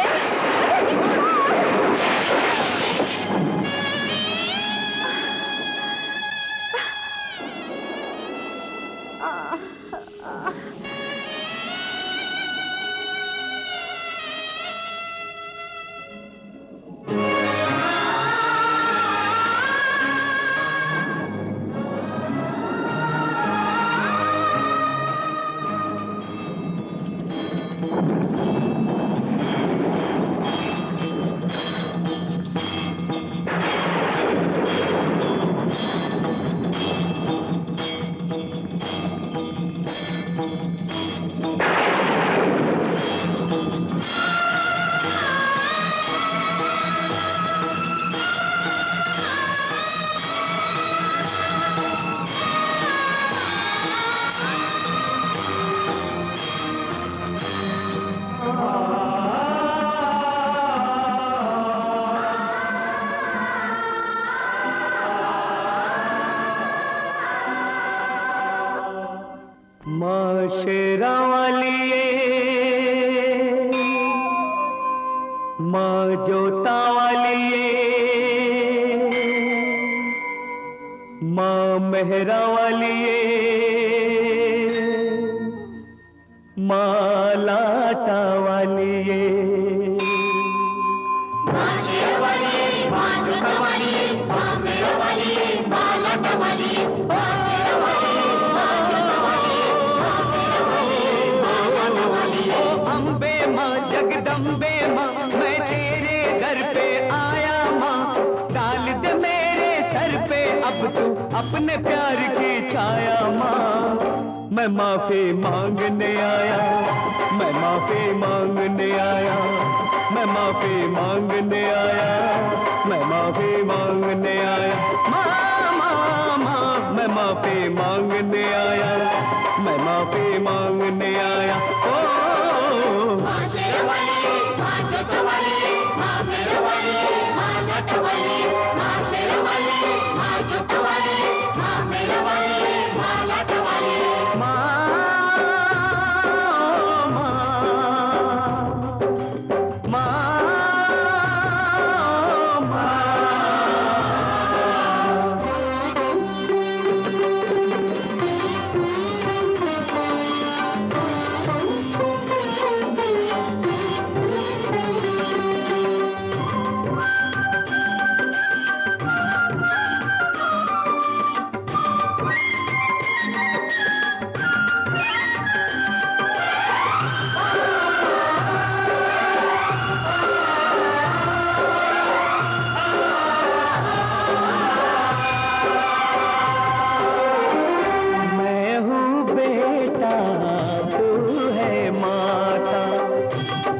अपने प्यार की छाया माँ, मैं माफी मांगने आया, मैं माफी मांगने आया, मैं माफी मांगने आया, मैं माफी मांगने आया, माँ माँ माँ, मैं माफी मांगने आया, मैं माफी मांगने आया। ओ माँ शेर वाली, माँ जोत वाली, माँ मेरे वाली, माँ लट वाली, माँ शेर वाली, माँ जोत वाली, माँ मेरे वाली, माँ लट वाली, माँ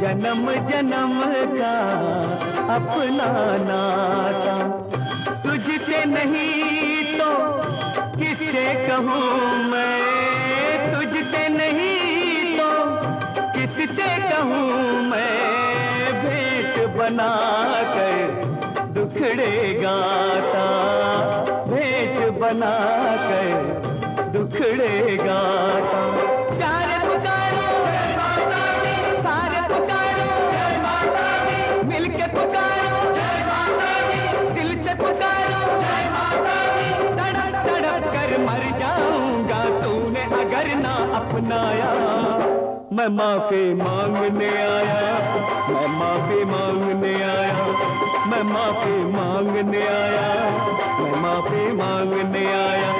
जन्म जन्म का अपना नाता, तुझसे नहीं तो किससे कहूँ मैं, तुझसे नहीं तो किससे कहूँ मैं, भेंट बना कर दुखड़े गाता, भेंट बना कर दुखड़े गाता, प्यार पुकारो ना अपनाया, मैं माफी मांगने आया, मैं माफी मांगने आया, मैं माफी मांगने आया, मैं माफी मांगने आया।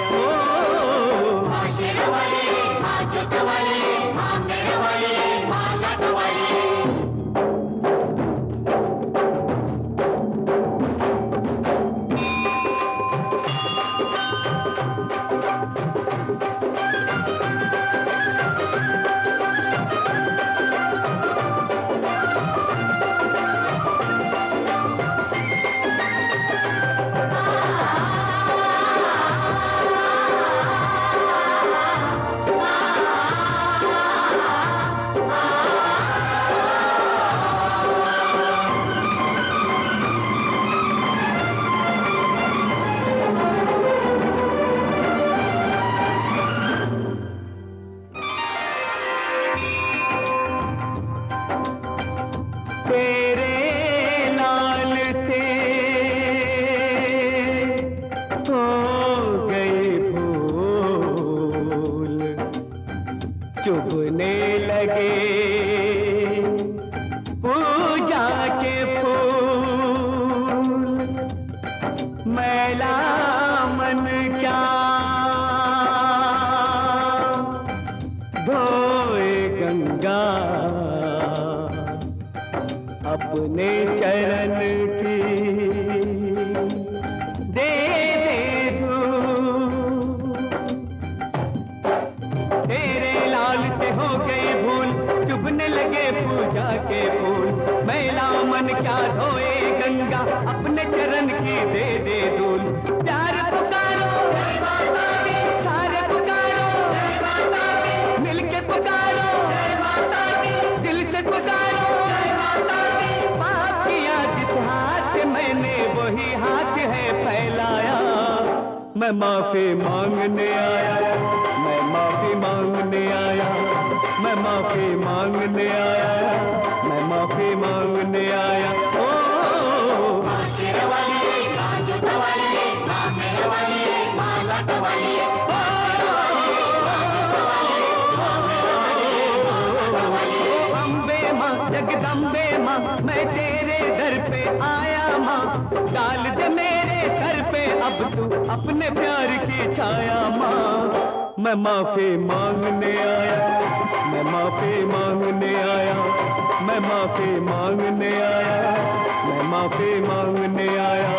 चुभने लगे पूजा के फूल, मैला मन क्या धोए गंगा, अपने चरण की दे दे धूल। तेरे लाल से हो गई भूल, चुभने लगे पूजा के फूल, मैला मन क्या धोए गंगा, अपने चरण की दे दे धूल। प्यार पुकारो सारे पुकारो, मिलके पुकारो दिल से पुकारो, पाप किया जिस हाथ से मैंने वही हाथ है फैलाया। मैं माफी मांगने आया, मैं माफी मांगने आया, मैं माफी मांगने आया, मैं माफी मांगने आया। ओ अम्बे माँ जगदम्बे माँ, मैं तेरे दर पे आया माँ, डाल दे मेरे सर पे अब तू अपने प्यार की छाया माँ। मैं माफी मांगने आया, मैं माफी मांगने आया, मैं माफी मांगने आया, मैं माफी मांगने आया।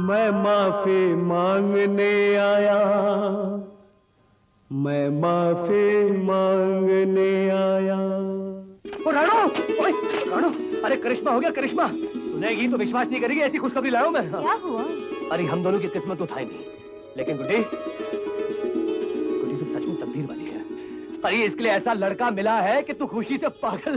मैं माफी मांगने आया, मैं माफी मांगने आया। ओ राणो, ओए राणो, अरे करिश्मा हो गया करिश्मा। सुनेगी तो विश्वास नहीं करेगी, ऐसी खुशखबरी लाया हूं मैं। क्या हुआ? अरे हम दोनों की किस्मत तो था ही नहीं, लेकिन गुड्डी तो सच में तकदीर वाली है। अरे इसके लिए ऐसा लड़का मिला है कि तू खुशी से पागल।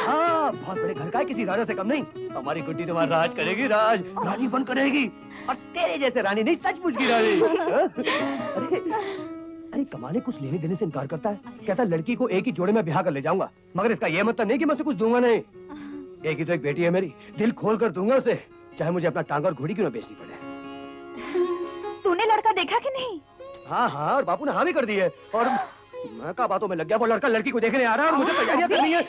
हाँ, बहुत बड़े घर का है, किसी राजा से कम नहीं। हमारी गुड्डी तुम्हारा राज करेगी, रानी बन करेगी, और तेरे जैसे रानी नहीं, सचमुच की रानी। अरे कमाले कुछ लेने देने से इनकार करता है। कहता लड़की को एक ही जोड़े में ब्याह कर ले जाऊंगा, मगर इसका यह मतलब नहीं कि मैं उसे कुछ दूंगा नहीं। एक ही तो एक बेटी है मेरी, दिल खोल कर दूंगा उसे, चाहे मुझे अपना टांगा और घोड़ी क्यों न बेचनी पड़े। तूने लड़का देखा कि नहीं? हाँ हाँ, और बापू ने हाँ भी कर दी है, और मैं क्या बातों में लग गया। वो लड़का लड़की को देखने आ रहा है और मुझे तैयारियां करनी है।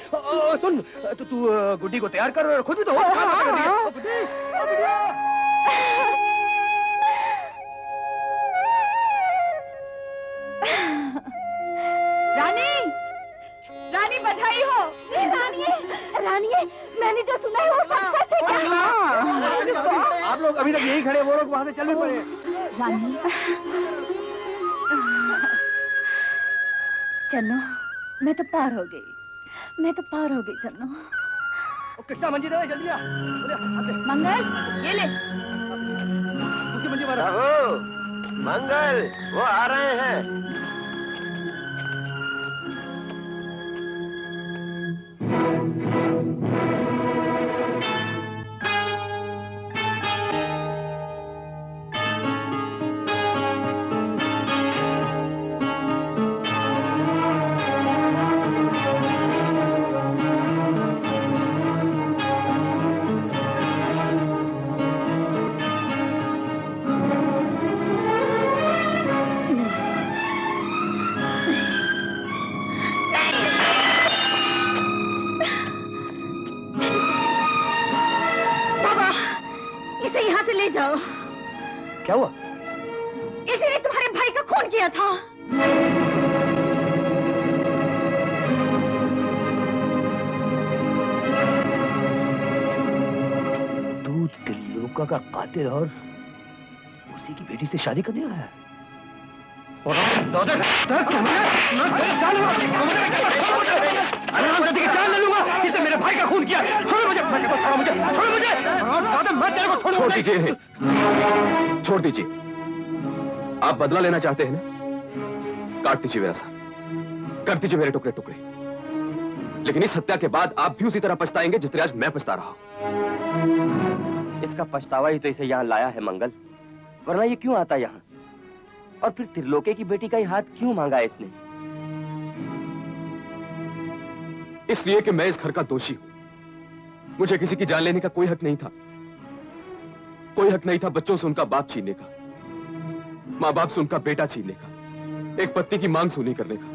सुन तो तू गुड्डी को तैयार कर, खुद भी तो हो। रानी, रानी। रानी बधाई हो। रानी मैंने जो सुना है वो सब सच है क्या? आप लोग अभी तक यही खड़े, वो लोग वहाँ से चल भी पड़े। रानी चन्नो, मैं तो पार हो गई, चन्नो। कृष्णा मंजी दे, जल्दी आ। मंगल, ये ले। मंजी मारा। मंगल, वो आ रहे हैं। क्या हुआ? इसी ने तुम्हारे भाई का खून किया था। तू त्रिलोका का कातिल और उसी की बेटी से शादी करने आया है? मेरे भाई का खून किया। छोड़ो मुझे, छोड़ दीजिए, छोड़ दीजिए। आप बदला लेना चाहते हैं ना? काट दीजिए मेरा सर, कर दीजिए मेरे टुकड़े टुकड़े। लेकिन इस हत्या के बाद आप भी उसी तरह पछताएंगे जिस तरह आज मैं पछता रहा हूं। इसका पछतावा ही तो इसे यहाँ लाया है मंगल, वरना ये क्यों आता यहाँ? और फिर त्रिलोके की बेटी का ही हाथ क्यों मांगा इसने? इसलिए कि मैं इस घर का दोषी हूं। मुझे किसी की जान लेने का कोई हक नहीं था। कोई हक नहीं था बच्चों से उनका बाप छीनने का, माँ बाप से उनका बेटा छीनने का, एक पत्नी की मांग सुनी करने का।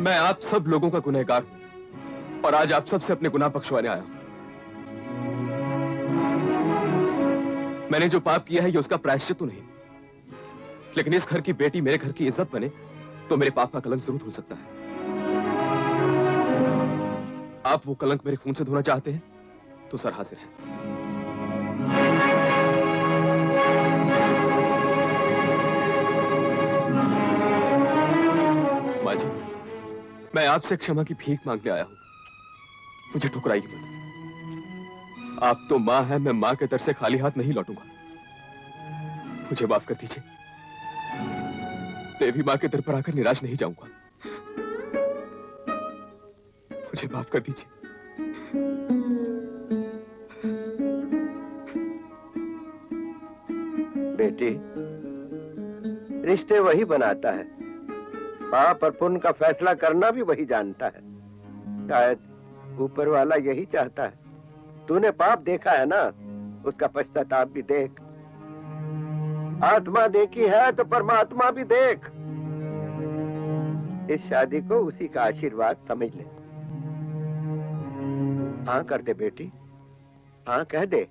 मैं आप सब लोगों का गुनहगार हूं और आज आप सबसे अपने गुनाह बख्शवाने आया हूं। मैंने जो पाप किया है ये उसका प्रायश्चित तो नहीं, लेकिन इस घर की बेटी मेरे घर की इज्जत बने तो मेरे पाप का कलंक जरूर धुल सकता है। आप वो कलंक मेरे खून से धोना चाहते हैं तो सर हाजिर है। माँ जी, मैं आपसे क्षमा की भीख मांगने आया हूं, मुझे ठुकराइए मत। आप तो मां हैं, मैं मां के दर से खाली हाथ नहीं लौटूंगा। मुझे माफ कर दीजिए, देवी मां के दर पर आकर निराश नहीं जाऊंगा। मुझे माफ कर दीजिए। बेटी, रिश्ते वही बनाता है, पाप और पुण्य का फैसला करना भी वही जानता है। शायद ऊपर वाला यही चाहता है। तूने पाप देखा है ना, उसका पश्चाताप भी देख। आत्मा देखी है तो परमात्मा भी देख। इस शादी को उसी का आशीर्वाद समझ ले। हाँ कर दे बेटी, हाँ कह दे।